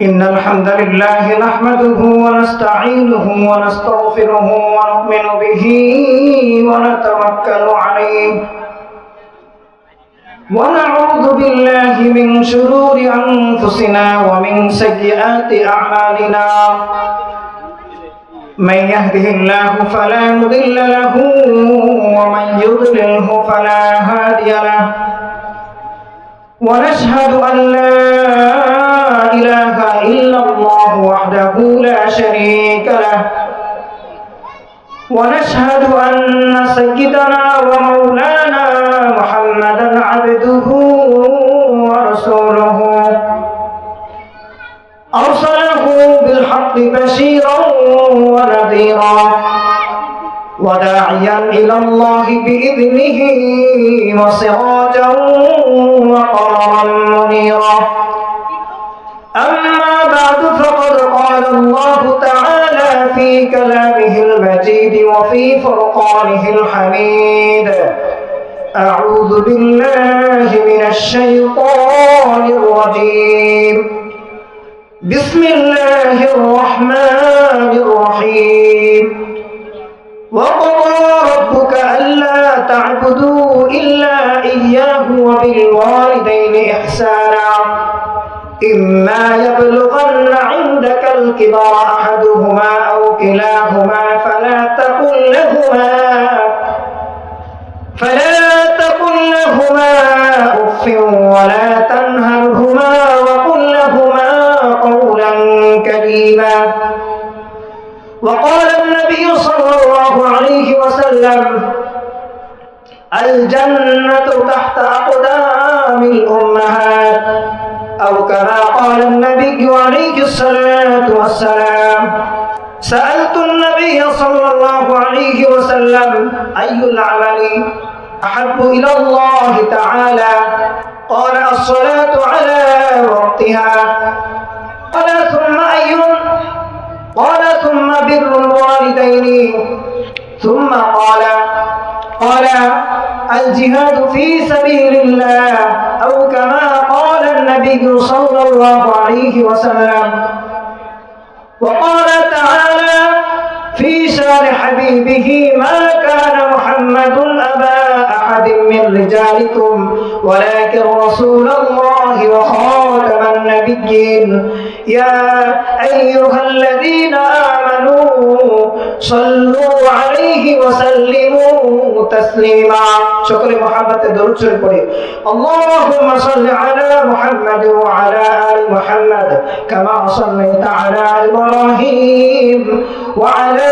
إن الحمد لله نحمده ونستعينه ونستغفره ونؤمن به ونتوكل عليه ونعوذ بالله من شرور أنفسنا ومن سيئات أعمالنا من يهده الله فلا مضل له ومن يضلله فلا هادي له ونشهد أن لا إله إلا الله وحده لا شريك له ونشهد أن سيدنا ومولانا محمدا عبده ورسوله أرسله بالحق بشيرا ونذيرا وداعيا إلى الله بإذنه وسراجا وقمرا منيرا أما بعد فقد قال الله تعالى في كلامه المجيد وفي فرقانه الحميد أعوذ بالله من الشيطان الرجيم بسم الله الرحمن الرحيم وقضى ربك ألا تعبدوا إلا إياه وبالوالدين إحسانا إما يبلغن عندك الكبر أحدهما أو كلاهما فلا تقل لهما أف ولا تنهرهما وقل لهما قولا كريما وقال النبي صلى الله عليه وسلم الجنة تحت أقدام الأمهات أو كما قال النبي عليه الصلاة والسلام سألت النبي صلى الله عليه وسلم أي العمل أحب إلى الله تعالى قال الصلاة على وقتها قال ثم أي قال ثم بر الوالدين ثم قال الجهاد في سبيل الله أو كما قال النبي صلى الله عليه وسلم وقال تعالى في شان حبيبه ما كان محمد أبا أحد من رجالكم ولكن رسول الله وخاتم النبيين يا أيها الذين آمنوا صلوا عليه وسلموا تسليما شكر محمد درود شريف اللهم صل على محمد وعلى آل محمد كما صليت على إبراهيم وعلى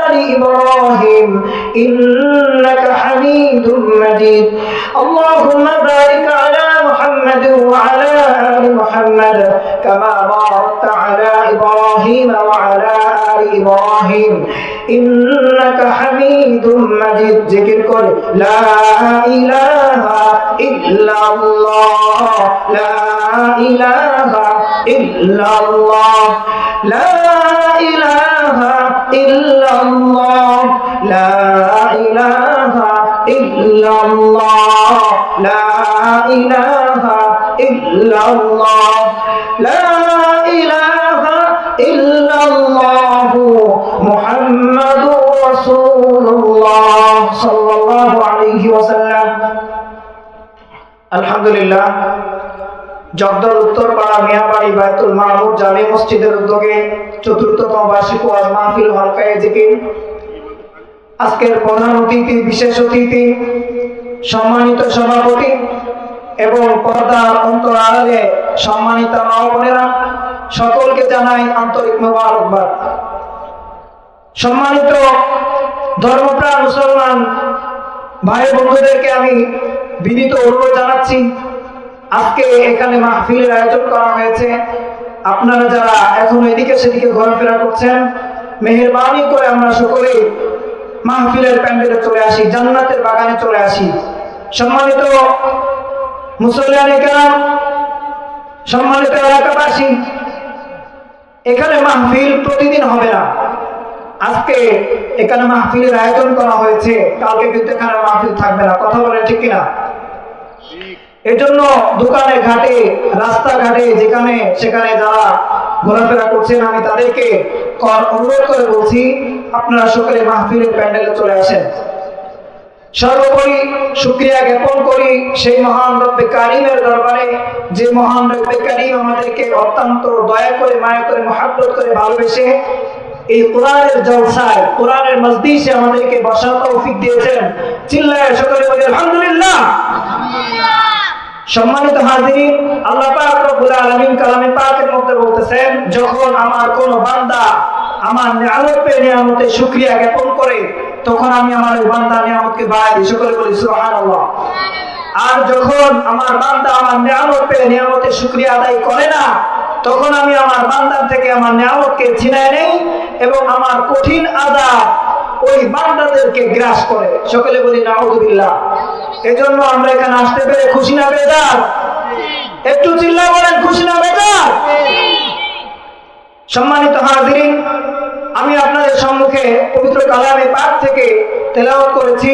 آل إبراهيم إنك حميد مجيد اللهم بارك على محمد وعلى آل محمد كما باركت على إبراهيم وعلى آل إبراهيم إنك حميد مجيد ذكر قل لا إله إلا الله لا إله إلا الله لا إله إلا الله لا إله إلا الله لا إله إلا الله لا إله إلا الله محمد رسول الله صلى الله عليه وسلم الحمد لله জগদল উত্তরপাড়া মিয়াবাড়ি বায়তুল মামুর জামে মসজিদের উদ্যোগে চতুর্থতম বার্ষিক ওয়াজ মাহফিল হালকায়ে জিকির আজকের প্রধান অতিথি বিশেষ অতিথি সম্মানিত সভাপতি এবং পর্দার অন্তরালে সম্মানিত মা ও বোনেরা সকলকে জানাই আন্তরিক মোবারকবাদ সম্মানিত ধর্মপ্রাণ মুসলমান ভাই বন্ধুদেরকে আমি বিনীত অনুরোধ জানাচ্ছি আজকে এখানে মাহফিলের আয়োজন করা হয়েছে আপনারা যারা এখন এদিকে সেদিকে ঘোরাফেরা করছেন মেহেরবানি করে আমরা সকলেই মাহফিলের প্যান্ডেলে চলে আসি জান্নাতের বাগানে চলে আসি সম্মানিত মুসল্লিয়ানে কেরাম সম্মানিত এলাকাবাসী এখানে মাহফিল প্রতিদিন হবে না আজকে এখানে মাহফিলের আয়োজন করা হয়েছে কালকে কিন্তু এখানে মাহফিল থাকবে না কথা বলেন ঠিক কিনা এজন্য দোকানে ঘাটে রাস্তাঘাটে যেখানে সেখানে যারা ঘোরাফেরা করছেন আমি তাদেরকে অনুরোধ করে বলছি আপনারা সকলে মাহফিলের প্যান্ডেলে চলে আসেন। সর্বোপরি শুকরিয়া জ্ঞাপন করি সেই মহান রব্বে কারিমের দরবারে, যে মহান রব্বে কারিম আমাদেরকে অত্যন্ত দয়া করে মায়া করে মহব্বত করে ভালোবেসে এই কোরআনের জলসায় কোরআনের মজলিসে আমাদেরকে বসার তৌফিক দিয়েছেন। চিল্লায় সকলে বলি আলহামদুলিল্লাহ। সম্মানিত হাজিরিন, আল্লাহ পাক রব্বুল আলামিন কালামে পাকের মধ্যে বলতেছেন, যখন আমার কোন বান্দা আমার নিয়ামতে শুকরিয়া জ্ঞাপন করে তখন আমি আমার ওই বান্দা নিয়ামতকে বাড়াই দিই। সকলে বলি সুবহানাল্লাহ। আর যখন আমার বান্দা আমার নিয়ামতে শুকরিয়া আদায় করে না তখন আমি আমার বান্দার থেকে আমার নিয়ামতকে ছিনায় নেই এবং আমার কঠিন আযাব ওই বান্দাদেরকে গ্রাস করে। সকলে বলি নাউযুবিল্লাহ। এজন্য আমরা এখানে আসতে পেরে খুশি না বেজার? একটু চিল্লা বলেন, খুশি না বেজার? সম্মানিত হাজিরিন, আমি আপনাদের সম্মুখে পবিত্র কালামে পাক থেকে তেলাওয়াত করেছি।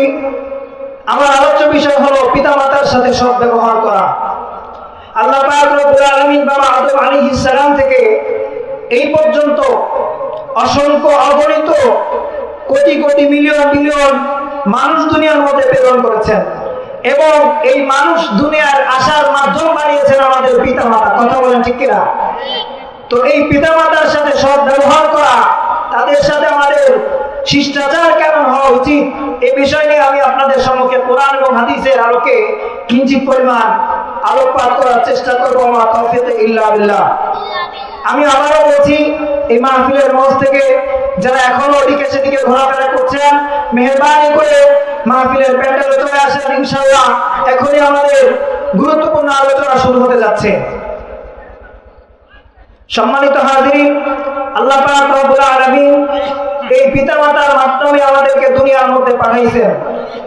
আমার আলোচ্য বিষয় হলো পিতামাতার সাথে সদ্ব্যবহার করা। আল্লাহ পাক রব্বুল আলামিন বাবা আদম আলাইহিস সালাম থেকে এই পর্যন্ত অসংখ্য অগণিত কোটি কোটি মিলিয়ন মিলিয়ন মানুষ দুনিয়ার মধ্যে প্রেরণ করেছেন এবং এই মানুষ দুনিয়ার আসার মাধ্যম বানিয়েছেন আমাদের পিতামাতা। কথা বলেন ঠিক কিনা? তো এই পিতামাতার সাথে সৎ ব্যবহার করা, তাদের সাথে আমাদের শিষ্টাচার কেমন হওয়া উচিত, এই বিষয় নিয়ে আমি আপনাদের সম্মুখে কোরআন এবং হাদিসের আলোকে কিঞ্চিত পরিমাণ আলোকপাত করার চেষ্টা করবো। মা তাওফীক ইল্লা বিল্লাহ। আমি আবারও বলছি, এই মাহফিলের মঞ্চ থেকে যারা এখনো ওদিকে সেদিকে ঘোরাফেরা করছেন, মেহেরবানি করে মাহফিলের প্যান্ডেলে চলে আসেন। ইনশাআল্লাহ এখনই আমাদের গুরুত্বপূর্ণ আলোচনা শুরু হতে যাচ্ছে। সম্মানিত হাজিরিন, আল্লাহ পাক রব্বুল আলামিন এই পিতামাতার মাধ্যমে আমাদেরকে দুনিয়ার মধ্যে পাঠাইছেন।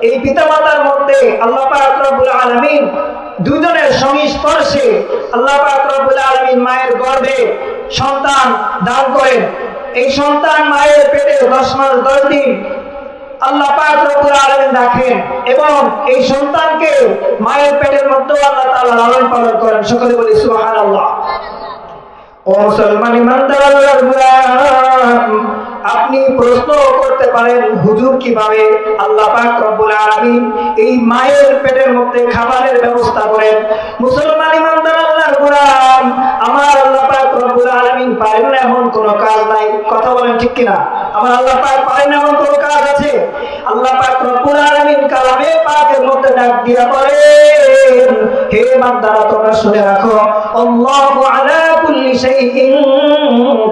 এই পিতামাতার মধ্যে আল্লাহ পাক রব্বুল আলামিন দুজনের সংস্পর্শে আল্লাহ পাক রব্বুল আলামিন মায়ের গর্ভে সন্তান দান করেন। এই সন্তান মায়ের পেটে 10 মাস 10 দিন আল্লাহ পাক রব্বুল আলামিন রাখেন এবং এই সন্তানকে মায়ের পেটের মধ্যে আল্লাহ তাআলা লালন পালন করেন। সকলে বলি সুবহানাল্লাহ। ও মুসলমান ইমানদার আল্লাহর গোলাম, আপনি প্রশ্ন করতে পারেন হুজুর কিভাবে আল্লাহ পাক রব্বুল আলামিন এই মায়ের পেটের মধ্যে খাবারের ব্যবস্থা করেন? মুসলমান ইমানদার আল্লাহর গোলাম, আমার আল্লাহ পাক রব্বুল আলামিন পারেন না এমন কোনো কাজ নাই। কথা বলেন ঠিক কিনা? আমার আল্লাহ পাক পারেন না এমন কোনো কাজ আছে? আল্লাহ পাক রব্বুল আলামিন কালামে পাকের মধ্যে ডাক দিয়া বলেন, হে বান্দারা তোমরা শুনে রাখো, আল্লাহু আলা কুল্লি শাইইন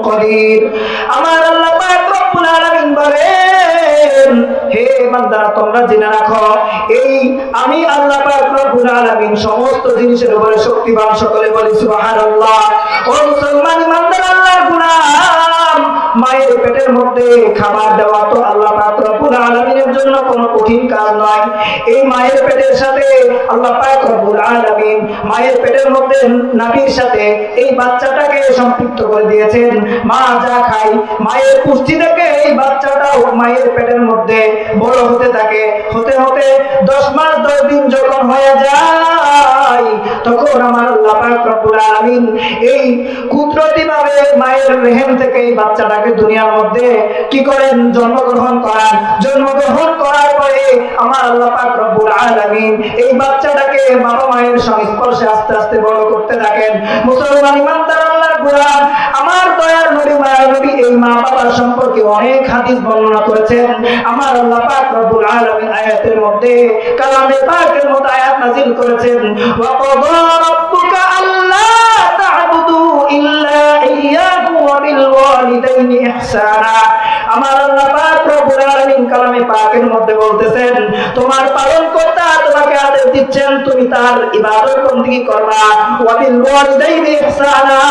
কদির। আমার আল্লাহ পাক রব্বুল আলামিন বলেন, হে বান্দারা তোমরা জেনে রাখো, এই আমি আল্লাহ পাক রব্বুল আলামিন সমস্ত জিনিসের উপরে শক্তিমান। সকলে বলি সুবহানাল্লাহ। ও মুসলমান ইমানদার আল্লাহর গোলাম, মায়ের পেটের মধ্যে খাবার দেওয়া তো আল্লাহ পাক রব্বুল আলামিনের জন্য কোনো কঠিন কাজ নয়। এই মায়ের পেটের সাথে আল্লাহ পাক রব্বুল আলামিন মায়ের পেটের মধ্যে নাভির সাথে এই বাচ্চাটাকে সম্পৃক্ত করে দিয়েছেন। মা যা খায় মায়ের পুষ্টি থেকে এই বাচ্চাটাও মায়ের পেটের মধ্যে বড় হতে থাকে। হতে হতে 10 মাস 10 দিন যখন হয়ে যায় তখন আমার আল্লাহ পাক রব্বুল আলামিন এই কুদরতিভাবে মায়ের রেহেম থেকে এই বাচ্চাটাকে দুনিয়ার মধ্যে কি করেন? জন্মগ্রহণ করান। জন্মগ্রহণ করার পরে আমার আল্লাহ পাক রব্বুল আলামিন এই বাচ্চাটাকে বাবা মায়ের সংস্পর্শে আস্তে আস্তে বড় করতে থাকেন। মুসলমান ইমানদার আল্লাহর গোলাম, আমার দয়ার নবী মায়ার নবী এই মা বাবার সম্পর্কে অনেক হাদিস বর্ণনা করেছেন। আমার আল্লাহ পাক রব্বুল আলামিন আয়াতের মধ্যে কালামে পাকের মধ্যে আয়াত নাযিল করেছেন, ওয়া ক্বাদা রাব্বুকা আল্লা তা'বুদু ইল্লা ইয়্যাহু ওয়া বিল ওয়ালিদাইনি ইহসানা। আমার আল্লাহ পাক রব্বুল আলামিন কালামে পাকের মধ্যে বলতেছেন, তোমার পালনকর্তা তোমাকে আদেশ দিচ্ছেন তুমি তার ইবাদত বন্দেগী করবা, ওয়া বিল ওয়ালিদাইনি ইহসানা,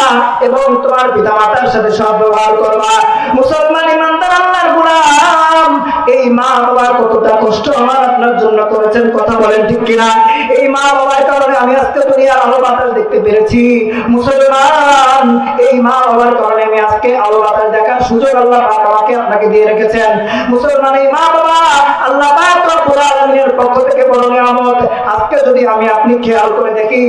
এবং তোমার পিতামাতার সাথে সদ্ব্যবহার করবা। মুসলমান ইমানদার আল্লাহর গোলাম, এই মা বাবা কতটা কষ্ট আমার আপনার জন্য করেছেন, কথা বলেন ঠিক কিনা? এই মা বাবার কারণে আমি আজকে দুনিয়ার আলো বাতাস দেখতে পেরেছি। মুসলমান, এই মা বাবার কারণে আমি আজকে আলো বাতাস দেখার সুযোগ আল্লাহ পাক আমাকে আপনাকে দিয়ে রেখেছেন। মুসলমান, এই মা বাবা আল্লাহ পাক রব্বুল আলামিনের পক্ষ থেকে বড় নিয়ামত। আজকে যদি আমি আপনি খেয়াল করে দেখি,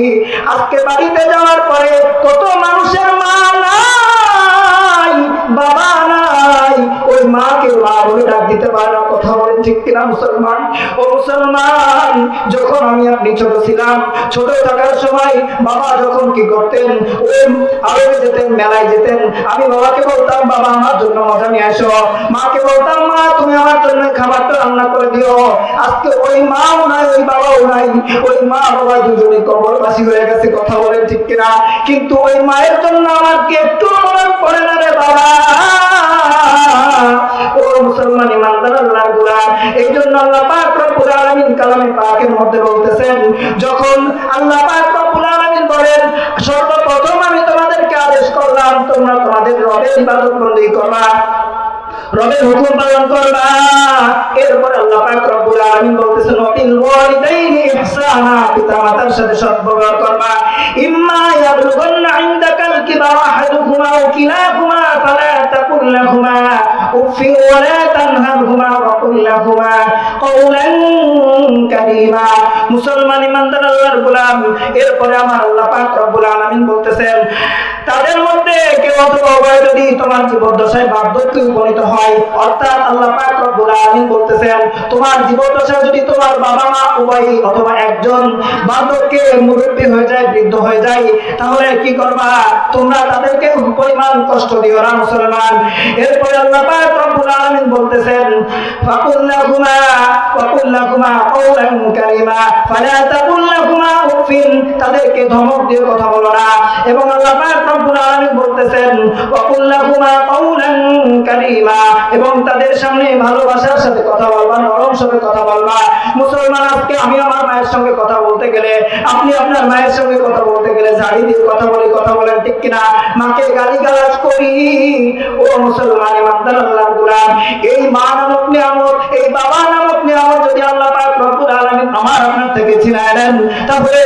আজকে বাড়িতে যাওয়ার পরে কত মানুষের মা নাই, বাবা নাই, ওই মাকে মা বলে ডাক দিতে পারে না, কথা বলেন ঠিক কিনা? মুসলমান, ও মুসলমান, যখন আমি আপনি ছোট ছিলাম, ছোট থাকার সময় বাবা যখন কি করতেন, ওই আড়তে যেতেন, মেলায় যেতেন, আমি বাবাকে বলতাম বাবা আমার জন্য মজা নিয়ে আসো, মাকে বলতাম মা তুমি আমার জন্য খাবারটা রান্না করে দিও। আজকে ওই মাও নাই, ওই বাবাও নাই, ওই মা বাবা দুজনেই কবরবাসী হয়ে গেছে, কথা বলেন ঠিক কিনা? কিন্তু ওই মায়ের জন্য আমার কি একটু মনে পড়ে না রে বাবা? ও মুসলমান ইমানদার আল্লাহর গোলাম, এই জন্য আল্লাহ পাক রব্বুল আলামিন কালামে পাকের মধ্যে বলতেছেন, যখন আল্লাহ পাক রব্বুল আলামিন বলেন সর্বপ্রথম আমি তোমাদেরকে আদেশ করলাম তোমরা তোমাদের রবের ইবাদত বন্দেগী করবা, রবের হুকুম পালন করবা। এরপর আল্লাহ পাক রব্বুল আলামিন বলতেছেন ওয়াবিল ওয়ালিদাইনি ইহসানা, পিতামাতার সাথে সদ্ব্যবহার করবা। ইম্মা ইয়াবলুগান্না ইনদাকাল কিবারা আহাদুহুমা আও কিলাহুমা ফালা তাকুল লাহুমা উফফিন ওয়া লা তানহারহুমা ওয়া কুল লাহুমা কাওলান কারীমা। মুসলমান ইমানদার আল্লাহর গোলাম, এরপরে আমার আল্লাহ পাক রব্বুল আলামিন বলতেছেন তাদের মধ্যে কেউ অথবা উভয় যদি তোমার জীবদ্দশায় বার্ধক্যে উপনীত হয়, অর্থাৎ আল্লাহ পাক রব্বুল আলামিন বলতেছেন তোমার জীবদ্দশায় যদি তোমার বাবা মা উভয় অথবা একজন বার্ধক্যে মুরব্বী হয়ে যায়, বৃদ্ধ হয়ে যায়, তাহলে কি করবা? তোমরা তাদেরকে পরিমাণ কষ্ট দিও না মুসলমান। এরপরে আল্লাহ পাক রব্বুল আলামিন বলতেছেন ফাকুল লাহুমা কাওলান কারীমা ফালা তাকুল লাহুমা উফিন, তাদেরকে ধমক দিয়ে কথা বলো না। এবং আল্লাহ পাক রব্বুল আলামিন বলতেছেন ওয়াকুল লাহুমা কাওলান কারীমা, এবং তাদের সামনে ভালোবাসার সাথে কথা বলবা, নরম স্বরে কথা বলবা। মুসলমান, আজকে আমি আমার মায়ের সঙ্গে কথা বলতে গেলে, আপনি আপনার মায়ের সঙ্গে কথা বলতে গেলে ঝাড়ি দিয়ে কথা বলি, কথা বলেন ঠিক কিনা? মাকে গালিগালাজ করি। ও মুসলমান ইমানদার আল্লাহর গোলাম, এই মা নামক নিয়ামত, এই বাবা নামক নিয়ামত যদি আল্লাহ পাক রব্বুল আলামিন আমার আপনার থেকে ছিনায় নেন, তাহলে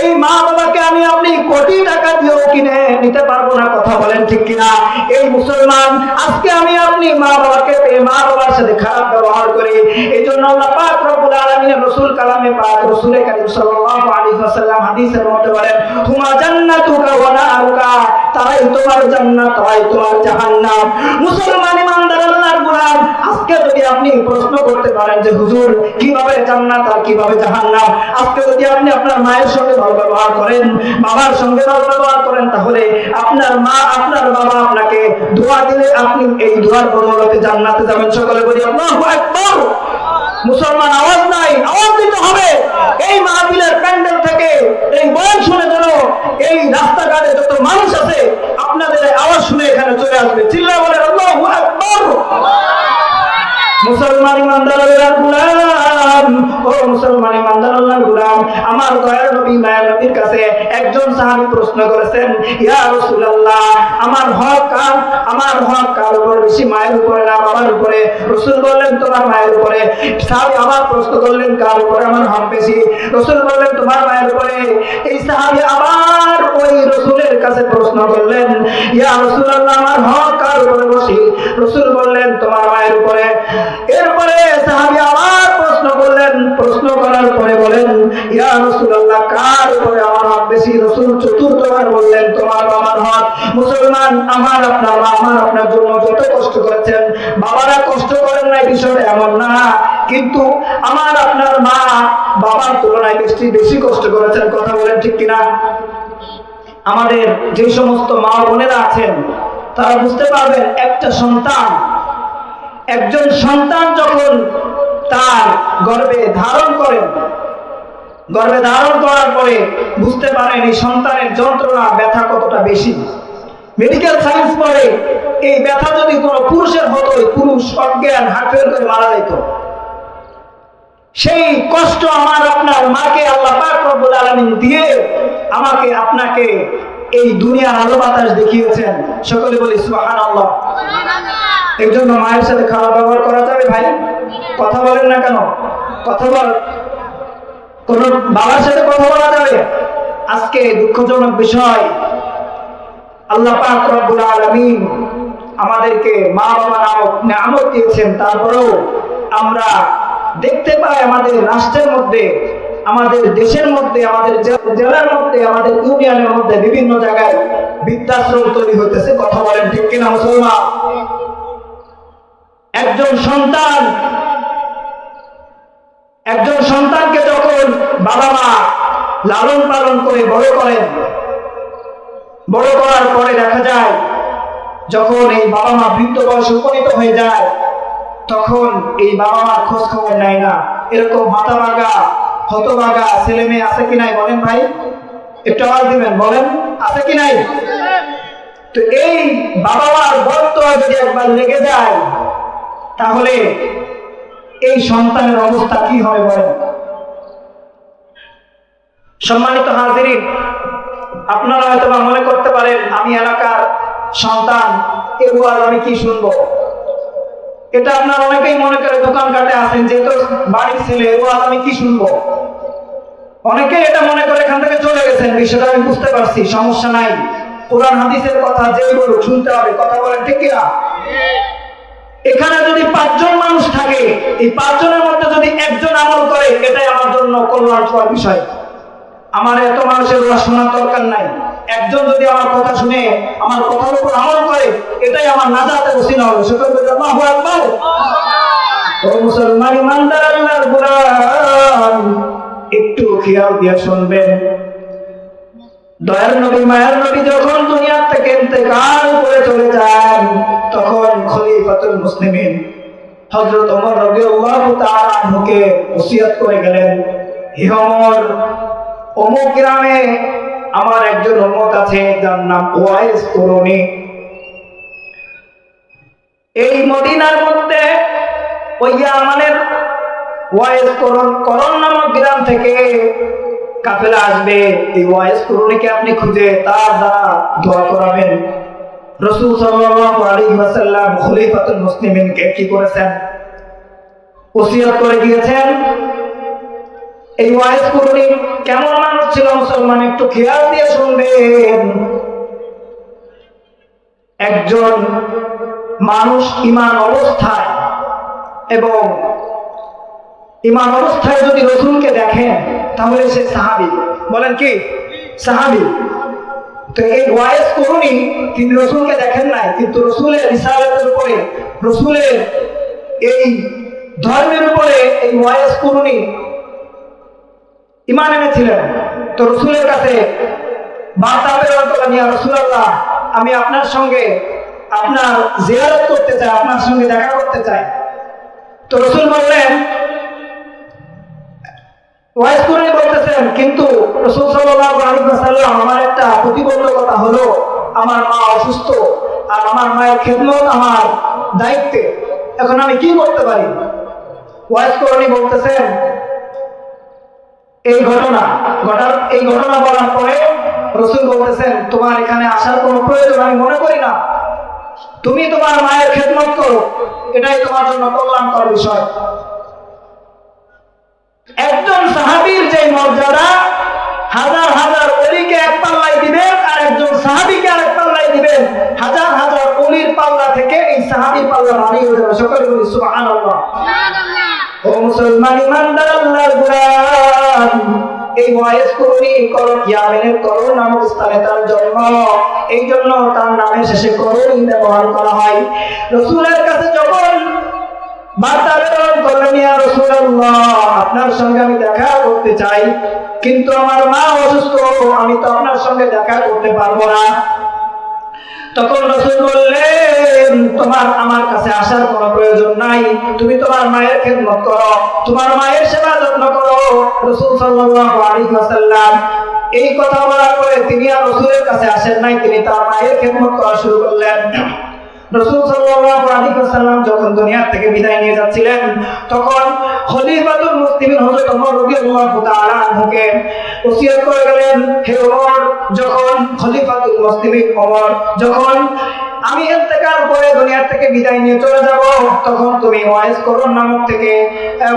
এই মা বাবাকে আমি আপনি কোটি টাকা দিয়েও কিনে নিতে পারবো না, কথা বলেন ঠিক কিনা? এই মুসলমান, আজকে আমি আপনি মা বাবাকে পেয়ে মা বাবার সাথে খারাপ ব্যবহার করি। এই জন্য আল্লাহ পাক রব্বুল আলামিনের রাসূল কালামে পাক রাসূলে কারীম সাল্লাল্লাহু আলাইহি ওয়াসাল্লাম হাদিসের মধ্যে বলেন হুমা জান্নাতুকা ওয়া নারুকা, তারাই তোমার জান্নাত, তারাই তোমার জাহান্নাম। মুসলমান ইমানদার আল্লাহর গোলাম, আজকে যদি আপনি প্রশ্ন করতে পারেন যে হুজুর কিভাবে জান্নাত আর কিভাবে জাহান্নাম, আজকে যদি আপনি আপনার মায়ের সঙ্গে ভালো ব্যবহার করেন, বাবার সঙ্গে ভালো ব্যবহার করেন, তাহলে আপনার মা আপনার বাবা আপনাকে দোয়া দিলে আপনি এই দোয়ার বদৌলতে জান্নাতে যাবেন। সকলে বলি আল্লাহু আকবার। মুসলমান, আওয়াজ নাই, আওয়াজ দিতে হবে। এই মাহফিলের প্যান্ডেল থেকে এই বয়ান শুনে যেন এই রাস্তাঘাটে যত মানুষ আছে আপনাদের আওয়াজ শুনে এখানে চলে আসবে। চিল্লায় বলেন আল্লাহু আকবার। মুসলমান ইমানদার আল্লাহর গোলাম, ও মুসলমান ইমানদার আল্লাহর গোলাম, আমার দয়ার নবী মায়ের নবীর কাছে একজন সাহাবী প্রশ্ন করেছেন ইয়া রাসূলুল্লাহ, আমার হক কার উপর বেশি, মায়ের উপরে না বাবার উপরে? রাসূল বললেন তোমার মায়ের উপরে। সাহাবী আবার প্রশ্ন করলেন কার উপরে আমার হক বেশি? রাসূল বললেন তোমার মায়ের উপরে। এই সাহাবী আবার ওই রাসূলের কাছে প্রশ্ন করলেন ইয়া রাসূলুল্লাহ, আমার হক কার উপরে বেশি? রাসূল বললেন তোমার মায়ের উপরে। এরপরে সাহাবী আবার প্রশ্ন করার পরে বলেন ইয়া রাসূলুল্লাহ, কার উপরে আমার হক বেশি? রাসূল চতুর্থবার বললেন তোমার বাবার হক। মুসলমান, আমার আপনার মা আমার আপনার জন্য যত কষ্ট করেছেন, বাবারা কষ্ট করেন নাই বিষয়টা এমন না, কিন্তু আমার আপনার মা বাবার তুলনায় বেশি কষ্ট করেছেন, কথা বলেন ঠিক কিনা? আমাদের যে সমস্ত মা বোনেরা আছেন তারা বুঝতে পারবেন, একজন সন্তান যখন তার গর্ভে ধারণ করার পরে বুঝতে পারেন এই সন্তানের যন্ত্রণা, ব্যথা কতটা বেশি। মেডিকেল সায়েন্স পড়ে এই ব্যথা যদি কোনো পুরুষের হতো, পুরুষ অজ্ঞান হার্ট ফেল করে মারা যেত। সেই কষ্ট আমার আপনার মাকে আল্লাহ পাক রব্বুল আলামিন দিয়ে আমাকে আপনাকে এই দুনিয়ার আলো বাতাস দেখিয়েছেন। সকলে বলি সুবহানাল্লাহ। এর জন্য মায়ের সাথে খারাপ ব্যবহার করা যাবে ভাই? কথা বলেন না কেন? কথা বল, কোন বাবার সাথে কথা বলা যাবে? আজকে দুঃখজনক বিষয়, আল্লাহ পাক রব্বুল আলামিন আমাদেরকে মা বাবা নামক নিয়ামত দিয়েছেন, তারপরেও আমরা দেখতে পাই আমাদের রাষ্ট্রের মধ্যে, আমাদের দেশের মধ্যে, আমাদের জেলার মধ্যে, আমাদের ইউনিয়নের মধ্যে বিভিন্ন জায়গায় বৃদ্ধাশ্রম তৈরি হইতেছে। কথা বলেন ঠিক কিনা মুসলমান? একজন সন্তানকে যখন বাবা মা লালন পালন করে বড় করেন, বড় করার পরে দেখা যায় যখন এই বাবা মা বৃদ্ধ বয়সে উপনীত হয়ে যায়, তখন এই বাবা মার খোঁজ খবর নেয় না। এরকম হতভাগা ছেলে মেয়ে আছে কি নাই বলেন ভাই? একটু আওয়াজ দিবেন, বলেন আছে কি নাই? তো এই বাবা মার বর্তমান যদি একবার লেগে যায়, তাহলে এই সন্তানের অবস্থা কি হবে বলেন? সম্মানিত হাজিরিন, আপনারা হয়তো বা মনে করতে পারেন আমি এলাকার সন্তান, এর ওয়াজ আমি কি শুনবো? এটা আপনারা অনেকেই মনে করে দোকানঘাটে আছেন, যেহেতু বাড়ির ছেলে, এর ওয়াজ আমি কি শুনবো? অনেকেই এটা মনে করে এখান থেকে চলে গেছেন। বিষয়টা আমি বুঝতে পারছি, সমস্যা নাই। কোরআন হাদিসের কথা যেই বলুক শুনতে হবে। কথা বলেন ঠিক কিনা? এখানে যদি 5 জন মানুষ থাকে, এই 5 জনের মধ্যে যদি একজন আমল করে, এটাই আমার জন্য কল্যাণকর বিষয়। আমার এত মানুষের ওয়াজ শোনার দরকার নাই। একজন যদি আমার কথা শুনে আমার কথার উপর আমল করে, এটাই আমার নাজাতের ওসিলা হবে। সকলে বলি আল্লাহু আকবার। ও মুসলমান ইমানদার, আল্লাহর কোরআন একটু খেয়াল দিয়ে শুনবেন। দয়ার নবী মায়ার নবী যখন দুনিয়া থেকে ইন্তেকাল করে চলে যান, তখন খলিফাতুল মুসলিমিন হযরত ওমর রাদিয়াল্লাহু তাআলা আনহুকে ওসিয়ত করে গেলেন, হে ওমর, অমুক গ্রামে আমার একজন উম্মত আছে, যার নাম ওয়াইস করণী। এই মদিনার মধ্যে ওই ইয়ামানের ওয়াইস করণ নামক গ্রাম থেকে কাফেলা আসবে। এই ওয়াইস করণীকে আপনি খুঁজে তার দ্বারা দোয়া করাবেন। রাসূল সাল্লাল্লাহু আলাইহি ওয়াসাল্লাম খলিফাতুল মুসলিমিনকে কি করেছেন? ওসিয়ত করে গিয়েছেন। এই ওয়াইস করণী কেমন মানুষ ছিল মুসলমান? একটু খেয়াল দিয়ে শুনবেন। একজন মানুষ ঈমান অবস্থায় এবং ঈমান অবস্থায় যদি রাসূলকে দেখেন, তাহলে সে সাহাবী। বলেন কি? সাহাবী। তো এই ওয়াইস করণী তিনি রাসূলকে দেখেন নাই, কিন্তু রাসূলের রিসালাতের উপরে, রাসূলের এই ধর্মের উপরে এই ওয়াইস করণী ঈমান এনেছিলেন। তো রাসূলের কাছে বার্তা প্রেরণ করলেন, ইয়া রাসূলুল্লাহ, আমি আপনার সঙ্গে আপনার জিয়ারত করতে চাই, আপনার সঙ্গে দেখা করতে চাই। তো রাসূল বললেন, ওয়াইস করণী বলতেছেন, কিন্তু রাসূল সাল্লাল্লাহু আলাইহি ওয়াসাল্লাম, আমার একটা প্রতিবন্ধকতা হলো আমার মা অসুস্থ, আর আমার মায়ের খেদমত আমার দায়িত্বে। এখন আমি কি করতে পারি? ওয়াইস করণী বলতেছেন এই ঘটনা বলার পরে রাসূল বলতেছেন, তোমার এখানে আসার কোনো প্রয়োজন আমি মনে করি না। তুমি তোমার মায়ের খেদমত করো, এটাই তোমার জন্য কল্যাণকর বিষয়। একজন সাহাবীর যে মর্যাদা, হাজার হাজার ওলিকে এক পাল্লায় দিবেন, আর একজন সাহাবীকে আরেক পাল্লায় দিবেন। হাজার হাজার ওলির পাল্লা থেকে এই সাহাবীর পাল্লা ভারী হয়ে যাবে। সকলে বলি সুবহানাল্লাহ। ও মুসলমান ইমানদার, আল্লাহর গোলাম, এই ওয়াইস করণী ইয়ামেনের করণ নামক স্থানে তার জন্ম। এই জন্য তার নামের শেষে করণী ব্যবহার করা হয়। রাসূলের কাছে যখন বার্তা প্রেরণ করলেন, ইয়া রাসূলুল্লাহ, আপনার সঙ্গে আমি দেখা করতে চাই, কিন্তু আমার মা অসুস্থ, আমি তো আপনার সঙ্গে দেখা করতে পারবো না। তখন রাসূল বললেন, তোমার আমার কাছে আসার কোনো প্রয়োজন নাই, তুমি তোমার মায়ের খেদমত করো, তোমার মায়ের সেবা যত্ন করো। রাসূল সাল্লাল্লাহু আলাইহি ওয়াসাল্লাম এই কথা বলার পরে তিনি আর রাসূলের কাছে আসেন নাই, তিনি তার মায়ের খেদমত করা শুরু করলেন। রাসূল সাল্লাল্লাহু আলাইহি ওয়াসাল্লাম যখন দুনিয়া থেকে বিদায় নিয়ে যাচ্ছিলেন, তখন খলিফাতুল মুসলিমিন হযরত ওমর রাদিয়াল্লাহু তাআলা আনহুকে ওসিয়ত করে গেলেন, হে ওমর, যখন খলিফাতুল মুসলিমিন ওমর যখন আমি ইন্তেকাল করে দুনিয়া থেকে বিদায় নিয়ে চলে যাব, তখন তুমি ওয়াইস করুন নামক থেকে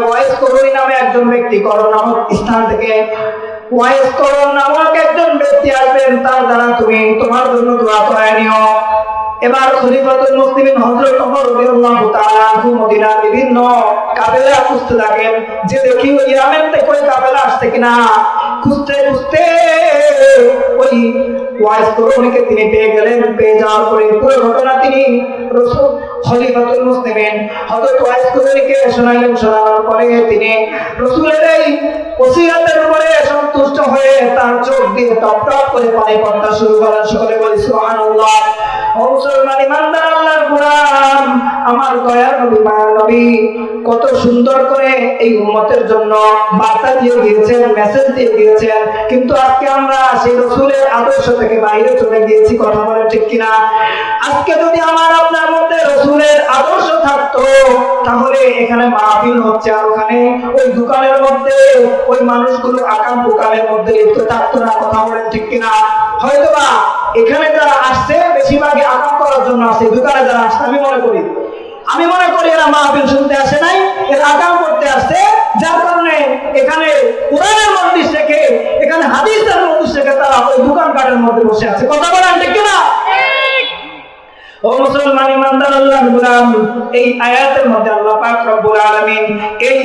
ওয়াইস করুন নামে একজন ব্যক্তি করুন নামক স্থান থেকে ওয়াইস করুন নামক একজন ব্যক্তি আসবেন, তার দ্বারা তুমি তোমার জন্য দোয়া করে নিও। এবার খলিফাতুল মুসলিমিন হযরত ওমর রাদিয়াল্লাহু তাআলা আনহু মদিনার বিভিন্ন কাফেলা খুঁজতে থাকেন, যে দেখি ওই ইয়ামেন থেকে ওই কাফেলা আসছে কিনা। খুঁজতে খুঁজতে ওই ওয়াইস করুনকে তিনি পেয়ে গেলেন। পেয়ে যাওয়ার পরে পুরো ঘটনা তিনি রাসূল খলিফাতুল মুসলিমিন হযরত ওয়াইস করুনকে শোনালেন। শোনানোর পরে তিনি রাসূলের এই ওসিয়তের উপরে সন্তুষ্ট হয়ে তার চোখ দিয়ে টপ টপ করে পানি পড়তে শুরু করেন। সকলে বলি সুবহানাল্লাহ। ও মুসলমান ইমানদার আল্লাহর গোলাম, আমার দয়ার নবী মায়ার নবী কত সুন্দর করে এই উম্মতের জন্য বার্তা দিয়ে গিয়েছেন, মেসেজ দিয়ে গিয়েছেন, কিন্তু আজকে আমরা সেই রাসূলের আদর্শ থেকে বাইরে চলে গিয়েছি। কথা বলেন ঠিক কিনা? আজকে যদি আমার আপনার মধ্যে রাসূলের আদর্শ থাকতো, তাহলে এখানে মাহফিল হচ্ছে আর ওখানে ওই দোকানের মধ্যে ওই মানুষগুলো আকাম পোকামের মধ্যে লিপ্ত থাকতো না। কথা বলেন ঠিক কিনা? হয়তোবা এখানে যারা আসছে বেশিরভাগই আকাম করার জন্য আসে, দোকানে যারা আসছে আমি মনে করি এরা মাহফিল শুনতে আসে নাই, এরা আকাম করতে আসছে। যার কারণে এখানে কোরআনের মধ্যে শেখে, এখানে হাদিসের মধ্যে শেখে, তারা ওই দোকানঘাটের মধ্যে বসে আছে। কথা বলেন ঠিক কিনা? ও মুসলমান ইমানদার আল্লাহর গোলাম, এই আয়াতের মধ্যে আল্লাহ পাক রব্বুল আলামিন এই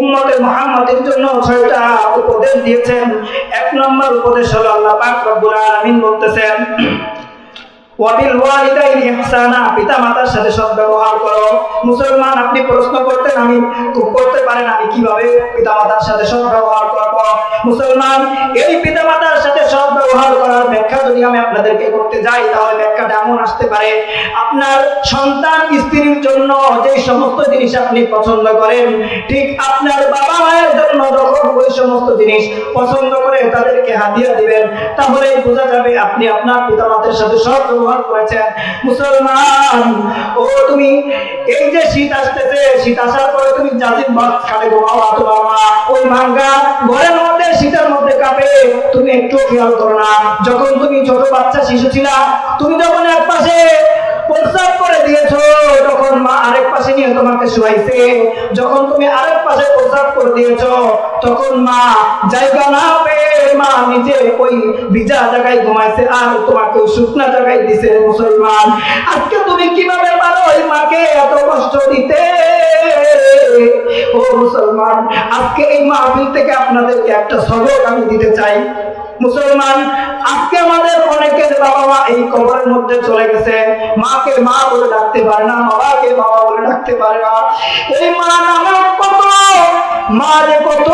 উম্মতে মুহাম্মাদের জন্য 6টা উপদেশ দিয়েছেন। 1 নম্বর উপদেশ হলো আল্লাহ পাক রব্বুল আলামিন বলতেছেন ওয়াবিল ওয়ালিদাইনি ইহসানা, পিতামাতার সাথে সদ্ব্যবহার করো। মুসলমান, আপনি প্রশ্ন করতেন আমি করতে পারেন আমি কিভাবে পিতামাতার সাথে সদ্ব্যবহার করব। মুসলমান, এই পিতামাতার সাথে সদ্ব্যবহার করার ব্যাখ্যা যদি আমি আপনাদেরকে করতে যাই, তাহলে ব্যাখ্যাটা এমন আসতে পারে, আপনার সন্তান স্ত্রীর জন্য যে সমস্ত জিনিস আপনি পছন্দ করেন, ঠিক আপনার বাবা মায়ের জন্য যখন ওই সমস্ত জিনিস পছন্দ করে তাদেরকে হাদিয়া দিবেন, তাহলে বোঝা যাবে আপনি আপনার পিতামাতার সাথে সদ্ব্যবহার করেছেন। মুসলমান, ও তুমি এই যে শীত আসতেছে, শীত আসার পরে তুমি জাজিম ভাত খাবে ঘুমাও, তোমার মা ওই ভাঙ্গা ঘরের মধ্যে শীতের মধ্যে কাঁপে, তুমি একটু খেয়াল করো না। যখন তুমি ছোট বাচ্চা শিশু ছিলা, তুমি যখন এক পাশে প্রস্রাব করে দিয়েছো, তখন মা আরেক পাশে নিয়ে তোমাকে শুয়াইছে। যখন তুমি আরেক পাশে প্রস্রাব করে দিয়েছো, তখন মা জায়গা না পেয়ে মা নিজে ওই ভিজা জায়গায় ঘুমাইছে আর তোমাকে ওই শুকনা জায়গায় দিছে। মুসলমান, আজকে তুমি কিভাবে পারো ওই মাকে এত কষ্ট দিতে? ও মুসলমান, আজকে এই মাহফিল থেকে আপনাদেরকে একটা সবক আমি দিতে চাই। মুসলমান, আজকে আমাদের অনেকের বাবা মা এই কবরের মধ্যে চলে গেছে, মাকে মা বলে ডাকতে পারে না, বাবাকে বাবা বলে ডাকতে পারে না। এই মা নামের কত মা যে কত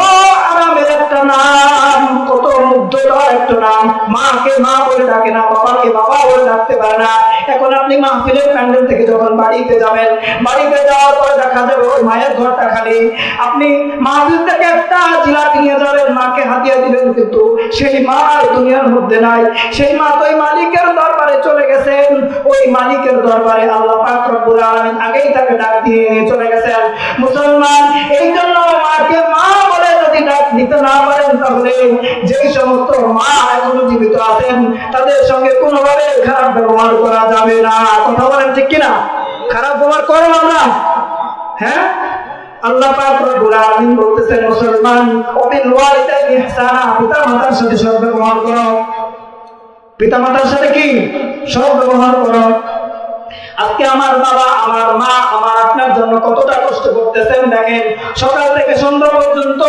আরামের একটা নাম, কত মুগ্ধতার একটা নাম। মাকে মা বলে ডাকে না, বাবাকে বাবা বলে ডাকতে পারে না। এখন আপনি মাহফিলের প্যান্ডেল থেকে যখন বাড়িতে যাবেন, বাড়িতে যাওয়ার পরে দেখা যাবে ওই মায়ের ঘরটা খালি। আপনি মাহফিল থেকে একটা জিলাপি নিয়ে যাবেন, মাকে হাতিয়া দিবেন, কিন্তু সেই মা আর দুনিয়ার মধ্যে নাই। সেই মা তো ওই মালিকের দরবারে চলে গেছেন। ওই মালিকের দরবারে আল্লাহ পাক রব্বুল আলামিন আগেই তাকে ডাক দিয়ে নিয়ে চলে গেছেন। মুসলমান, এই জন্য মাকে মা বলে যদি ডাক দিতে না পারেন, তাহলে যেই সমস্ত মা এখনো জীবিত আছেন তাদের সঙ্গে কোনোভাবে খারাপ ব্যবহার করা যাবে না। কথা বলেন ঠিক কিনা? খারাপ ব্যবহার করো আমরা, হ্যাঁ? আল্লাহ পাক রব্বুল আলামিন বলতেছেন, মুসলমান, ওয়াবিল ওয়ালিদাইনি ইহসানা, পিতামাতার সাথে সদ্ব্যবহার করো। পিতামাতার সাথে কি সদ্ব্যবহার করো। আজকে আমার বাবা, আমার মা, আমার আপনার জন্য কতটা কষ্ট করতেছেন দেখেন। সকাল থেকে সন্ধ্যা পর্যন্ত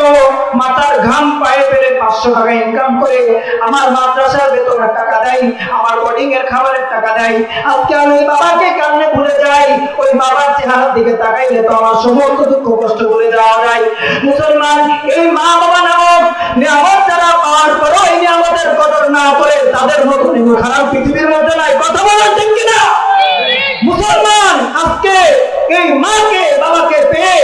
মাথার ঘাম পায়ে ফেলে 500 টাকা ইনকাম করে আমার মাদ্রাসার বেতনের টাকা দেয়, আমার বোর্ডিং এর খাবারের টাকা দেয়। আজকে আমি বাবাকে কারণে ভুলে যাই, ওই বাবার চেহারার দিকে তাকাইলে তো আমার সমস্ত দুঃখ কষ্ট ভুলে যাওয়া যায়। মুসলমান, এই মা বাবা নামক নিয়ামত যারা পাওয়ার পরও এই নিয়ামতের কদর না করে, তাদের মতন খারাপ পৃথিবীর মধ্যে নাই। কথা বলেন ঠিক কিনা? মুসলমান, আজকে এই মাকে বাবাকে পেয়ে